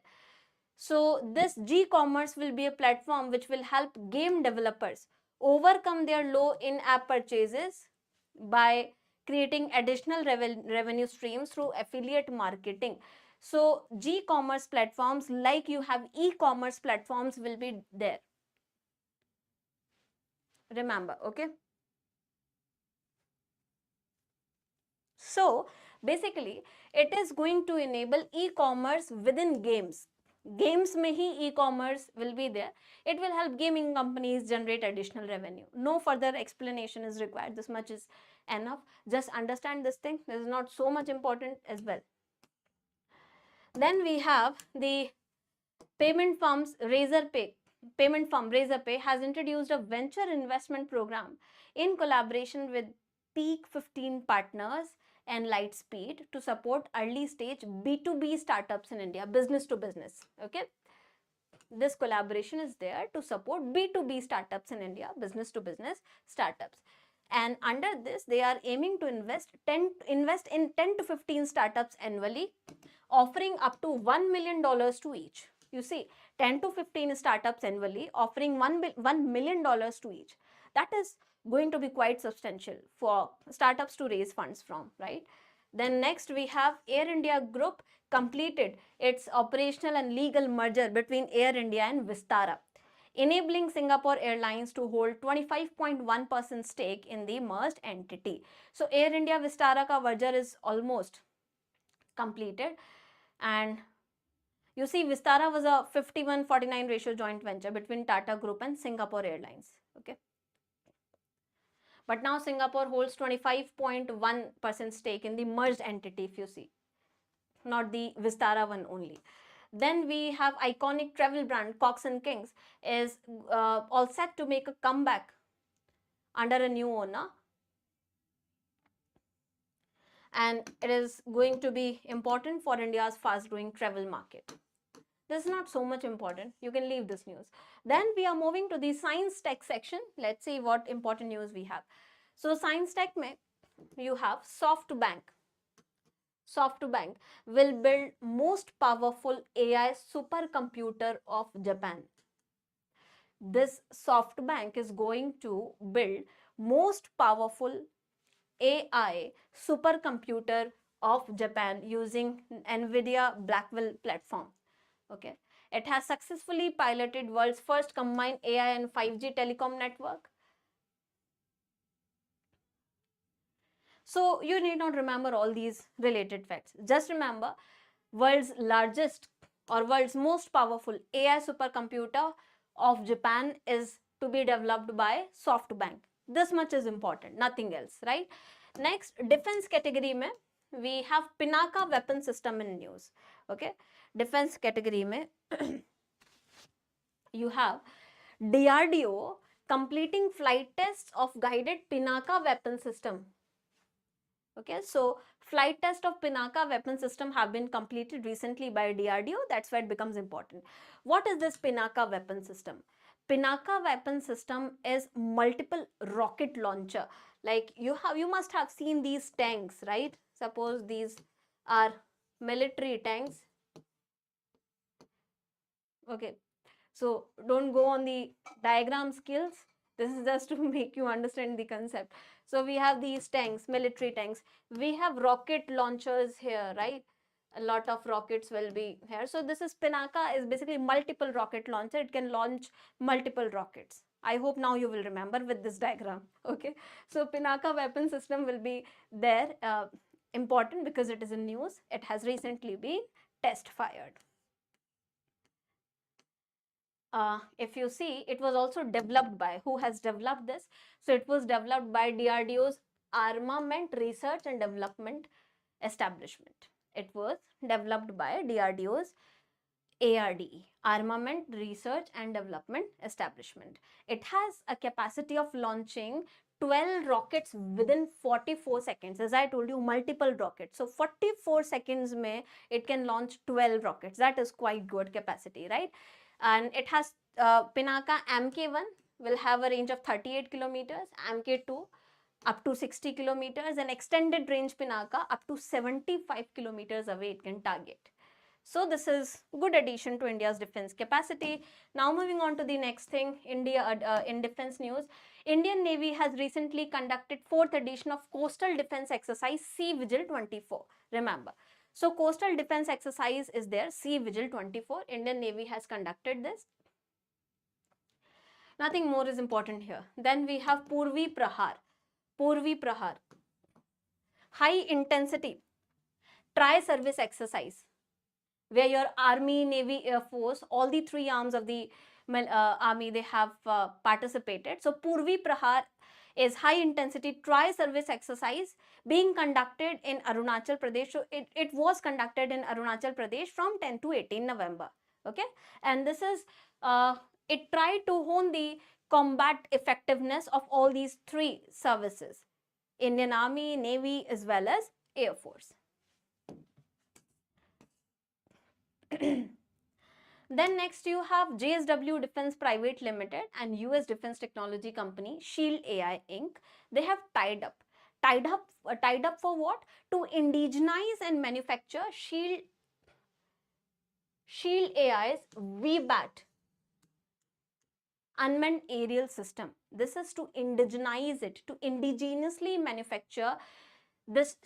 So this G-commerce will be a platform which will help game developers overcome their low in-app purchases by creating additional revenue streams through affiliate marketing. So G-commerce platforms, like you have e-commerce platforms, will be there. Remember, okay? So basically it is going to enable e-commerce within games. Games mein hi e-commerce will be there. It will help gaming companies generate additional revenue. No further explanation is required. This much is enough. Just understand this thing. This is not so much important as well. Then we have the payment firms Razorpay. Payment firm Razorpay has introduced a venture investment program in collaboration with Peak 15 partners and Lightspeed to support early stage B2B startups in India, business to business. Okay, this collaboration is there to support B2B startups in India, business to business startups. And under this, they are aiming to invest in 10 to 15 startups annually, offering up to $1 million to each. You see, 10 to 15 startups annually, offering $1 million to each. That is going to be quite substantial for startups to raise funds from, right? Then next we have Air India Group completed its operational and legal merger between Air India and Vistara, enabling Singapore Airlines to hold 25.1% stake in the merged entity. So Air India Vistara ka merger is almost completed, and you see Vistara was a 51-49 ratio joint venture between Tata Group and Singapore Airlines. Okay. But now Singapore holds 25.1% stake in the merged entity, if you see, not the Vistara one only. Then we have iconic travel brand Cox and Kings is all set to make a comeback under a new owner, and it is going to be important for India's fast growing travel market. This is not so much important. You can leave this news. Then we are moving to the science tech section. Let's see what important news we have. So science tech mein you have SoftBank. SoftBank will build most powerful AI supercomputer of Japan. This SoftBank is going to build most powerful AI supercomputer of Japan using NVIDIA Blackwell platform. Okay, it has successfully piloted world's first combined AI and 5G telecom network. So you need not remember all these related facts. Just remember, world's largest or world's most powerful AI supercomputer of Japan is to be developed by SoftBank. This much is important, nothing else, right? Next, defense category mein we have Pinaka weapon system in news. Okay, defense category mein you have DRDO completing flight tests of guided Pinaka weapon system. Okay, so flight test of Pinaka weapon system have been completed recently by DRDO. That's why it becomes important. What is this Pinaka weapon system? Pinaka weapon system is multiple rocket launcher. Like you must have seen these tanks, right? Suppose these are military tanks. Okay, so don't go on the diagram skills. This is just to make you understand the concept. So we have these tanks, military tanks. We have rocket launchers here, right? A lot of rockets will be here. So this is Pinaka is basically multiple rocket launcher. It can launch multiple rockets. I hope now you will remember with this diagram. Okay. So Pinaka weapon system will be there. Important because it is in news. It has recently been test fired. If you see, it was also developed by, who has developed this? So it was developed by DRDO's Armament Research and Development Establishment. It was developed by DRDO's ARDE, Armament Research and Development Establishment. It has a capacity of launching 12 rockets within 44 seconds. As I told you, multiple rockets. So 44 seconds mein it can launch 12 rockets. That is quite good capacity, right? And it has Pinaka MK1. will have a range of 38 kilometers, MK2 up to 60 kilometers, and extended range Pinaka up to 75 kilometers away it can target. So this is good addition to India's defense capacity. Now moving on to the next thing, India in defense news, Indian Navy has recently conducted 4th edition of Coastal Defense Exercise Sea Vigil 24. Remember, so Coastal Defense Exercise is there, Sea Vigil 24. Indian Navy has conducted this. Nothing more is important here. Then we have Purvi Prahar. Purvi Prahar, high intensity tri-service exercise, where your Army, Navy, Air Force, all the 3 arms of the Army, they have participated. So Purvi Prahar is high intensity tri-service exercise being conducted in Arunachal Pradesh. So it was conducted in Arunachal Pradesh from 10 to 18 November. Okay, and this is, it tried to hone the combat effectiveness of all these 3 services, Indian Army, Navy, as well as Air Force. Then next you have JSW Defense Private Limited and US Defense Technology Company Shield AI Inc. They have tied up for what? To indigenize and manufacture Shield AI's VBAT, unmanned aerial system. This is to indigenize it, to indigenously manufacture this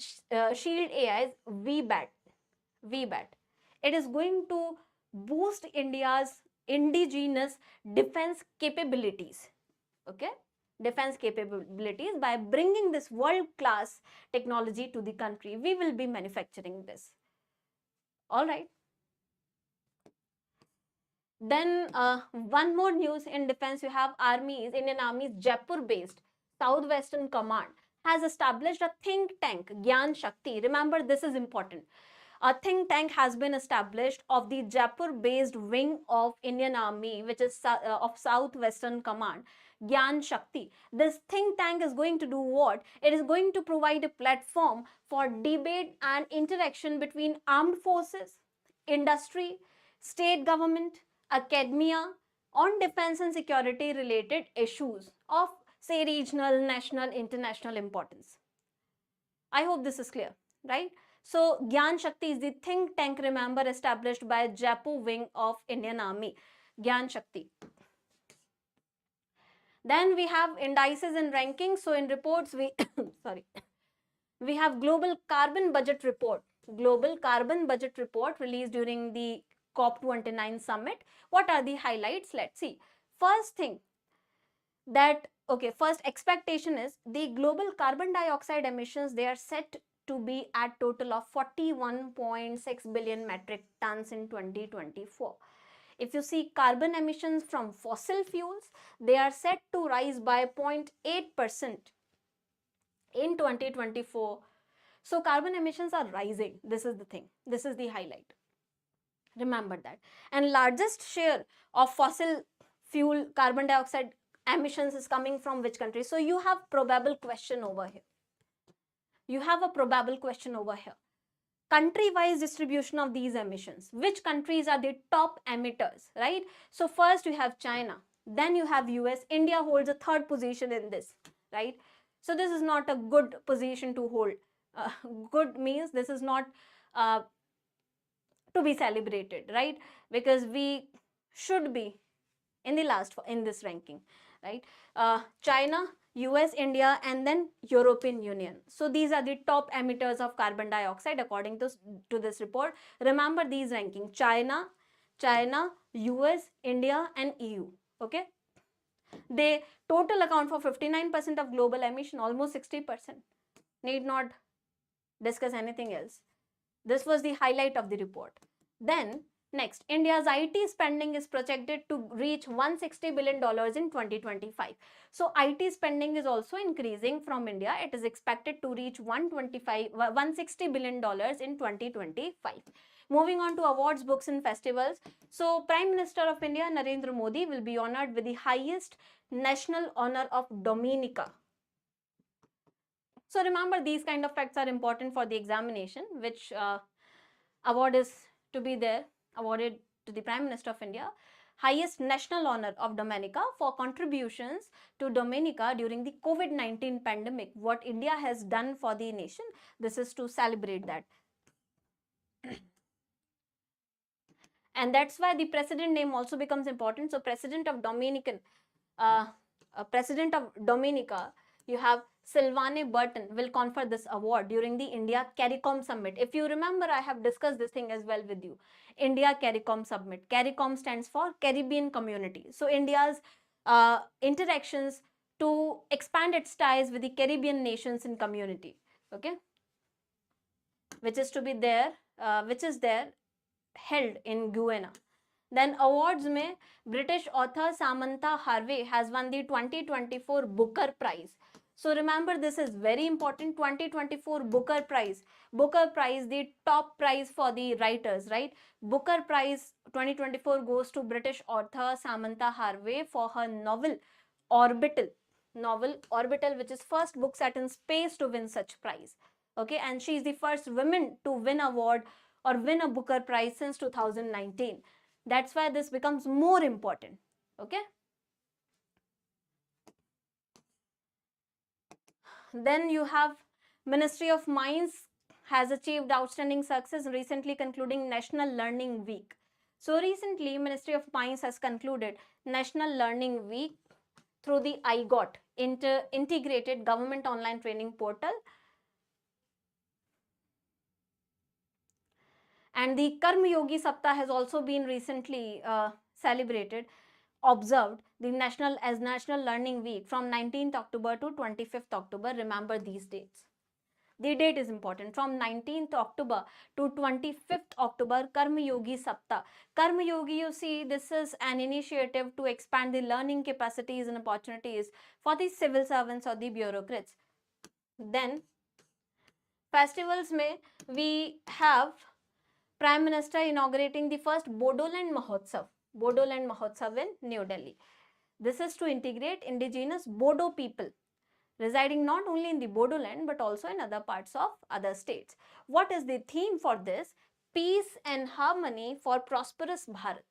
Shield AI's VBAT. It is going to boost India's indigenous defense capabilities. Okay, defense capabilities by bringing this world-class technology to the country. We will be manufacturing this. All right. Then one more news in defense, you have Indian Army's Jaipur-based Southwestern Command has established a think tank, Gyan Shakti. Remember, this is important. A think tank has been established of the Jaipur-based wing of Indian Army, which is of Southwestern Command, Gyan Shakti. This think tank is going to do what? It is going to provide a platform for debate and interaction between armed forces, industry, state government, academia on defense and security related issues of, say, regional, national, international importance. I hope this is clear, right? So Gyan Shakti is the think tank, remember, established by Jaipur wing of Indian Army, Gyan Shakti. Then we have indices and rankings. So in reports, we we have Global Carbon Budget Report. Global Carbon Budget Report released during the COP29 summit. What are the highlights? Let's see. First thing that, okay, first expectation is the global carbon dioxide emissions, they are set to be at total of 41.6 billion metric tons in 2024. If you see carbon emissions from fossil fuels, they are set to rise by 0.8% in 2024. So carbon emissions are rising. This is the thing. This is the highlight. Remember that. And largest share of fossil fuel carbon dioxide emissions is coming from which country? So you have probable question over here. You have a probable question over here. Country-wise distribution of these emissions. Which countries are the top emitters, right? So first you have China, then you have US. India holds a 3rd position in this, right? So this is not a good position to hold. Good means this is not to be celebrated, right? Because we should be in the last in this ranking, right? China, US, India, and then European Union. So these are the top emitters of carbon dioxide according to this report. Remember these rankings: China, US, India, and EU. Okay, they total account for 59% of global emission, almost 60%. Need not discuss anything else. This was the highlight of the report. Then next, India's IT spending is projected to reach $160 billion in 2025. So IT spending is also increasing from India. It is expected to reach $160 billion in 2025. Moving on to awards, books and festivals. So Prime Minister of India, Narendra Modi, will be honored with the highest national honor of Dominica. So remember, these kind of facts are important for the examination. Which award is to be there, awarded to the Prime Minister of India. highest national honor of Dominica for contributions to Dominica during the COVID-19 pandemic. What India has done for the nation, this is to celebrate that. And that's why the president name also becomes important. So President of President of Dominica, you have Sylvane Burton will confer this award during the India CARICOM Summit. If you remember, I have discussed this thing as well with you. India CARICOM Summit. CARICOM stands for Caribbean Community. So India's interactions to expand its ties with the Caribbean nations and community. Okay, which is to be there, held in Guyana. Then awards mein British author Samantha Harvey has won the 2024 Booker Prize. So remember, this is very important. 2024 Booker Prize. Booker Prize, the top prize for the writers, right? Booker Prize 2024 goes to British author Samantha Harvey for her novel Orbital. Which is first book set in space to win such prize. Okay, and she is the first woman to win award or win a Booker Prize since 2019. That's why this becomes more important. Okay. Then you have Ministry of Mines has achieved outstanding success recently concluding National Learning Week. So recently Ministry of Mines has concluded National Learning Week through the IGOT, Integrated Government Online Training Portal. And the Karma Yogi Saptah has also been recently observed the National Learning Week from 19th October to 25th October. Remember these dates. The date is important. From 19th October to 25th October, Karma Yogi Saptah. Karma Yogi, you see, this is an initiative to expand the learning capacities and opportunities for the civil servants or the bureaucrats. Then festivals may we have Prime Minister inaugurating the first Bodoland Mahotsav in New Delhi. This is to integrate indigenous Bodo people residing not only in the Bodoland but also in other parts of other states. What is the theme for this? Peace and harmony for prosperous Bharat.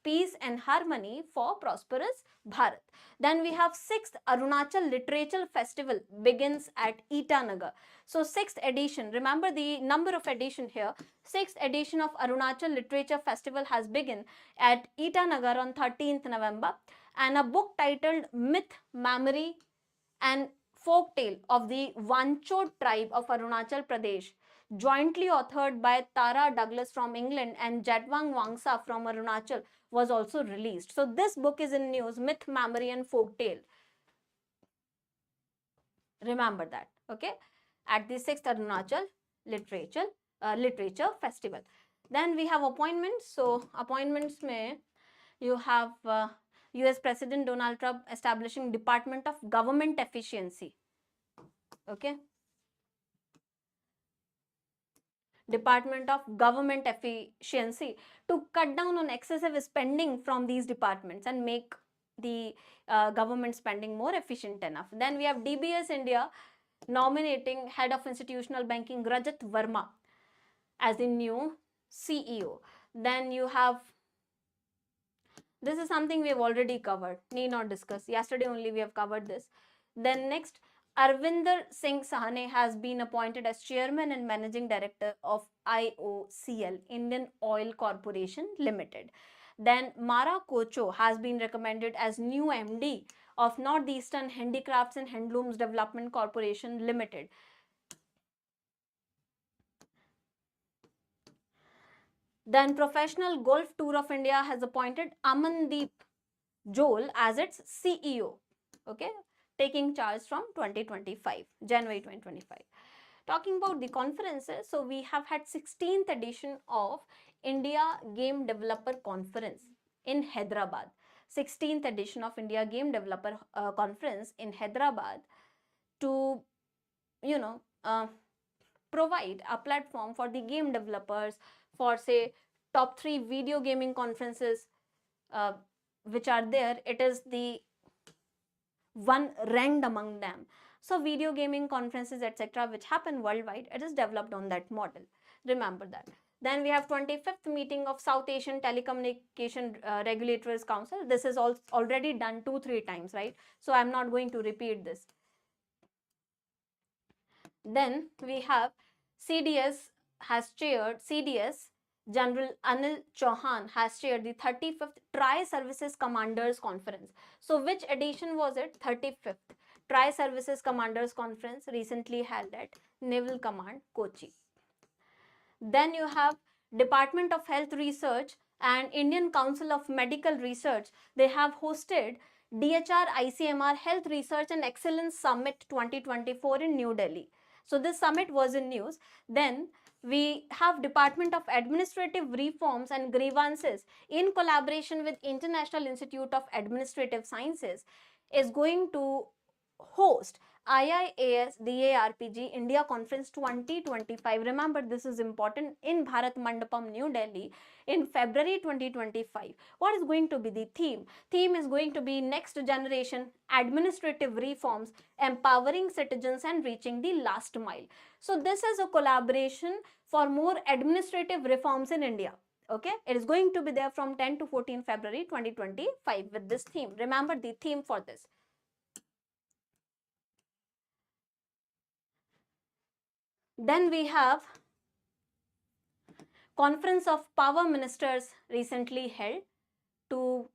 Peace and harmony for prosperous Bharat. Then we have 6th Arunachal Literature Festival begins at Itanagar. So 6th edition, remember the number of edition here, 6th edition of Arunachal Literature Festival has begun at Itanagar on 13th November, and a book titled Myth, Memory and Folktale of the Wancho tribe of Arunachal Pradesh, jointly authored by Tara Douglas from England and Jadwang Wangsa from Arunachal, was also released. So this book is in news, Myth, Memory and Folktale. Remember that, okay? At the 6th Arunachal Literature Festival. Then we have appointments. So appointments may you have US President Donald Trump establishing Department of Government Efficiency. Okay. Department of Government Efficiency to cut down on excessive spending from these departments and make the government spending more efficient enough. Then we have DBS India nominating Head of Institutional Banking Rajat Verma as the new CEO. Then you have, this is something we have already covered, need not discuss. Yesterday only we have covered this. Then next, Arvinder Singh Sahane has been appointed as Chairman and Managing Director of IOCL, Indian Oil Corporation Limited. Then Mara Kocho has been recommended as new MD of Northeastern Handicrafts and Handlooms Development Corporation Limited. Then Professional Golf Tour of India has appointed Amandeep Joel as its CEO. Okay, taking charge from January 2025. Talking about the conferences, so we have had 16th edition of India Game Developer Conference in Hyderabad. 16th edition of India Game Developer Conference in Hyderabad to, provide a platform for the game developers for, say, top 3 video gaming conferences which are there. It is the one ranked among them. So video gaming conferences, etc., which happen worldwide, it is developed on that model. Remember that. Then we have 25th meeting of South Asian Telecommunication Regulators Council. This is already done 2-3 times, right? So I'm not going to repeat this. Then we have CDS has chaired, CDS General Anil Chauhan has chaired the 35th Tri-Services Commanders Conference. So which edition was it? 35th Tri-Services Commanders Conference, recently held at Naval Command, Kochi. Then you have Department of Health Research and Indian Council of Medical Research. They have hosted DHR ICMR Health Research and Excellence Summit 2024 in New Delhi. So this summit was in news. Then we have Department of Administrative Reforms and Grievances in collaboration with International Institute of Administrative Sciences is going to host IIAS DARPG India Conference 2025. Remember, this is important, in Bharat Mandapam, New Delhi in February 2025. What is going to be the theme? Theme is going to be next generation administrative reforms, empowering citizens and reaching the last mile. So this is a collaboration for more administrative reforms in India. Okay, it is going to be there from 10 to 14 February 2025 with this theme. Remember the theme for this. Then we have Conference of Power Ministers recently held to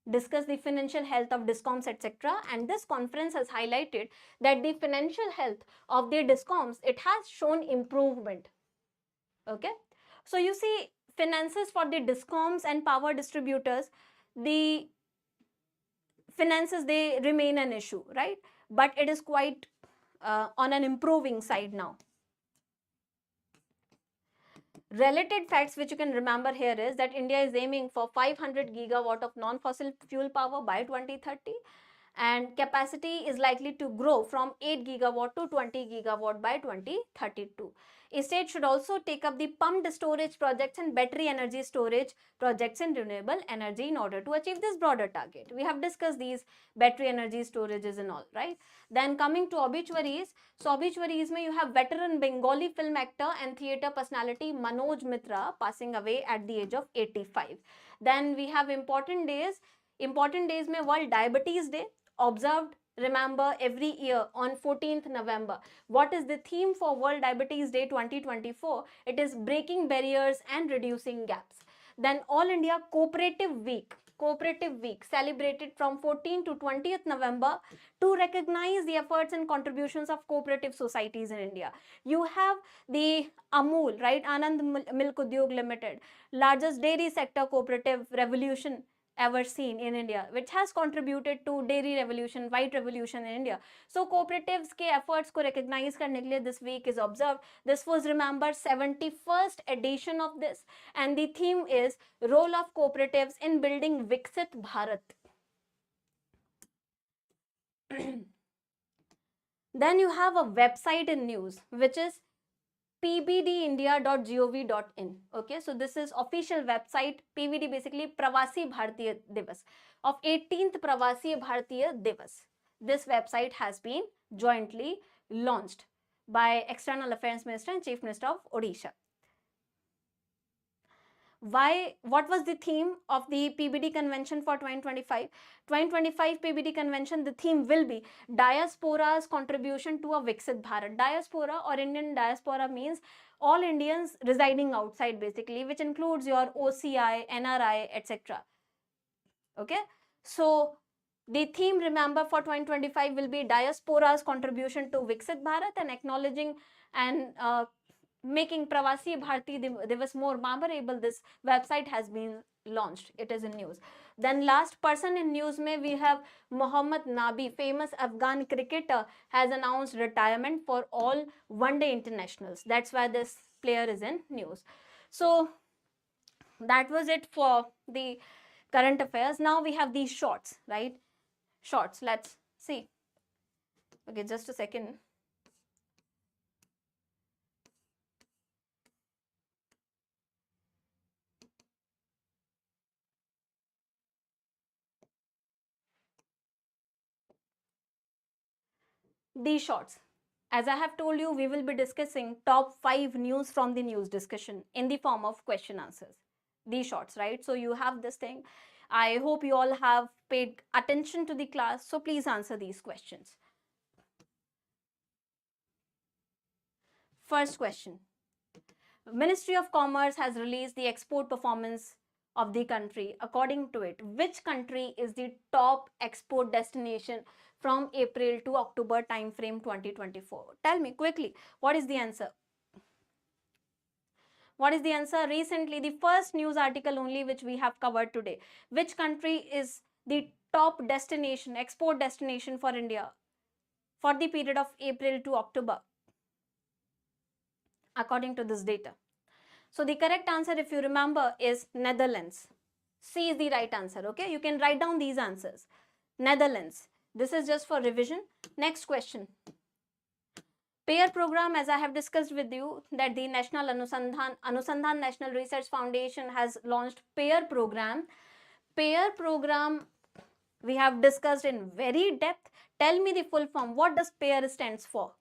discuss the financial health of DISCOMs, etc. And this conference has highlighted that the financial health of the DISCOMs, it has shown improvement. Okay, so you see, finances for the DISCOMs and power distributors, the finances, they remain an issue, right? But it is quite on an improving side now. Related facts which you can remember here is that India is aiming for 500 gigawatt of non-fossil fuel power by 2030, and capacity is likely to grow from 8 gigawatt to 20 gigawatt by 2032. State should also take up the pumped storage projects and battery energy storage projects in renewable energy in order to achieve this broader target. We have discussed these battery energy storages and all, right? Then coming to obituaries. So obituaries mein you have veteran Bengali film actor and theatre personality Manoj Mitra passing away at the age of 85. Then we have important days. Important days mein World Diabetes Day, observed, remember, every year on 14th November. What is the theme for World Diabetes Day 2024? It is breaking barriers and reducing gaps. Then All India Cooperative Week celebrated from 14th to 20th November to recognize the efforts and contributions of cooperative societies in India. You have the Amul, right? Anand Milk Udyog Limited, largest dairy sector cooperative revolution ever seen in India, which has contributed to dairy revolution, white revolution in India. So cooperatives के efforts को recognize करने के लिए this week is observed. This was, remember, 71st edition of this, and the theme is role of cooperatives in building Viksit Bharat. Then you have a website in news which is pbdindia.gov.in. Okay, so this is official website. PVD basically Pravasi Bharatiya Divas of 18th Pravasi Bharatiya Divas. This website has been jointly launched by External Affairs Minister and Chief Minister of Odisha. What was the theme of the PBD convention for 2025? 2025 PBD convention, the theme will be diaspora's contribution to a Viksit Bharat. Diaspora or Indian diaspora means all Indians residing outside basically, which includes your OCI, NRI, etc. Okay, so the theme, remember, for 2025 will be diaspora's contribution to Viksit Bharat, and acknowledging and making Pravasi Bharati Divas more memorable. This website has been launched. It is in news. Then last person in news mein we have Mohammad Nabi, famous Afghan cricketer, has announced retirement for all one-day internationals. That's why this player is in news. So that was it for the current affairs. Now we have these shorts, right? Shorts. Let's see. Okay, just a second. These shorts. As I have told you, we will be discussing top 5 news from the news discussion in the form of question answers. These shorts, right? So you have this thing. I hope you all have paid attention to the class. So please answer these questions. First question. Ministry of Commerce has released the export performance of the country. According to it, which country is the top export destination from April to October time frame 2024? Tell me quickly, what is the answer? What is the answer? Recently, the first news article only which we have covered today. Which country is the top destination, export destination for India for the period of April to October, according to this data? So the correct answer, if you remember, is Netherlands. C is the right answer, okay? You can write down these answers. Netherlands. This is just for revision. Next question. PAIR program, as I have discussed with you, that the National Anusandhan National Research Foundation has launched PAIR program. PAIR program we have discussed in very depth. Tell me the full form. What does PAIR stands for?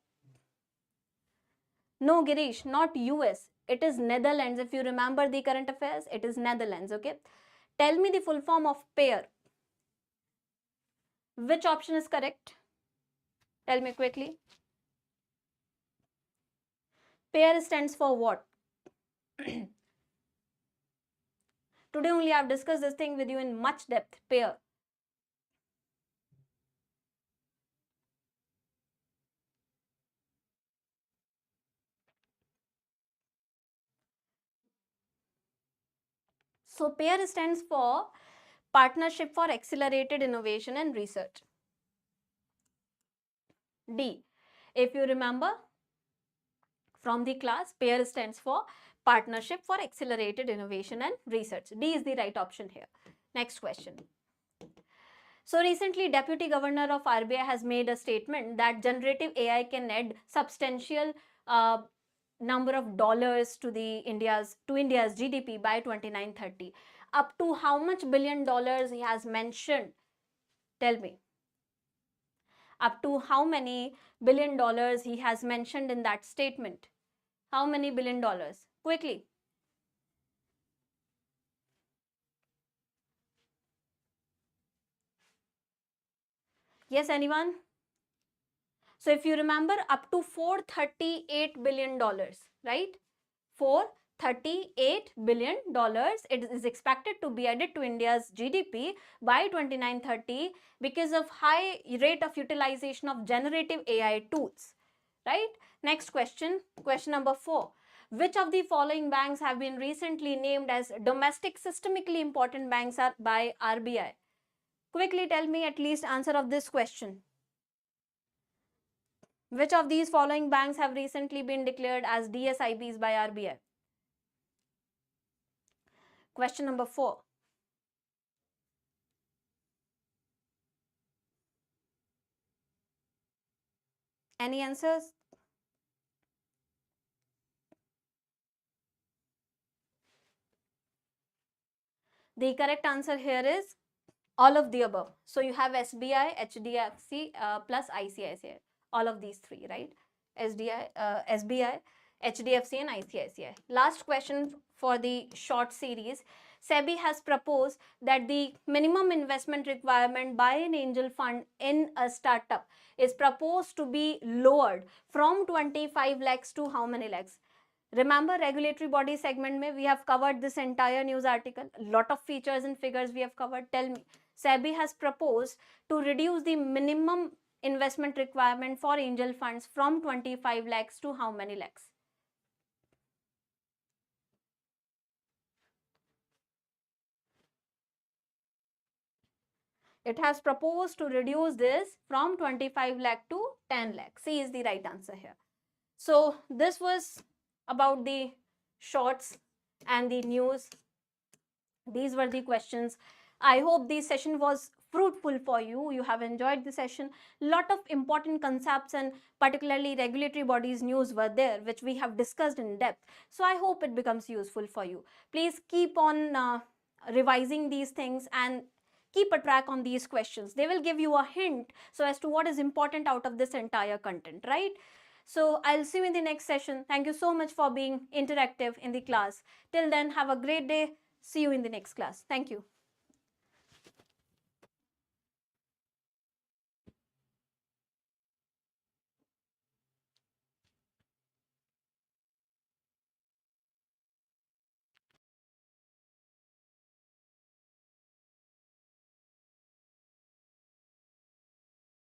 No, Girish, not US. It is Netherlands. If you remember the current affairs, it is Netherlands, okay? Tell me the full form of PAIR. Which option is correct? Tell me quickly. PAIR stands for what? Today only I have discussed this thing with you in much depth. PAIR. So PAIR stands for Partnership for Accelerated Innovation and Research. D. If you remember from the class, PAIR stands for Partnership for Accelerated Innovation and Research. D is the right option here. Next question. So recently, Deputy Governor of RBI has made a statement that generative AI can add substantial number of dollars to India's GDP by 2930. Up to how much billion dollars he has mentioned? Tell me. Up to how many billion dollars he has mentioned in that statement? How many billion dollars? Quickly. Yes, anyone? So if you remember, up to $438 billion, right? $438 billion, it is expected to be added to India's GDP by 2930 because of high rate of utilization of generative AI tools, right? Next question, question number 4. Which of the following banks have been recently named as domestic systemically important banks by RBI? Quickly tell me at least answer of this question. Which of these following banks have recently been declared as DSIBs by RBI? Question number 4. Any answers? The correct answer here is all of the above. So you have SBI, HDFC plus ICICI. All of these three, right? SBI, HDFC and ICICI. Last question for the short series. SEBI has proposed that the minimum investment requirement by an angel fund in a startup is proposed to be lowered from 25 lakhs to how many lakhs? Remember, regulatory body segment mein we have covered this entire news article. Lot of features and figures we have covered. Tell me, SEBI has proposed to reduce the minimum investment requirement for angel funds from 25 lakhs to how many lakhs? It has proposed to reduce this from 25 lakh to 10 lakh. C is the right answer here. So this was about the shorts and the news. These were the questions. I hope this session was fruitful for you. You have enjoyed the session. Lot of important concepts and particularly regulatory bodies news were there, which we have discussed in depth. So I hope it becomes useful for you. Please keep on revising these things and keep a track on these questions. They will give you a hint so as to what is important out of this entire content, right? So I'll see you in the next session. Thank you so much for being interactive in the class. Till then, have a great day. See you in the next class. Thank you.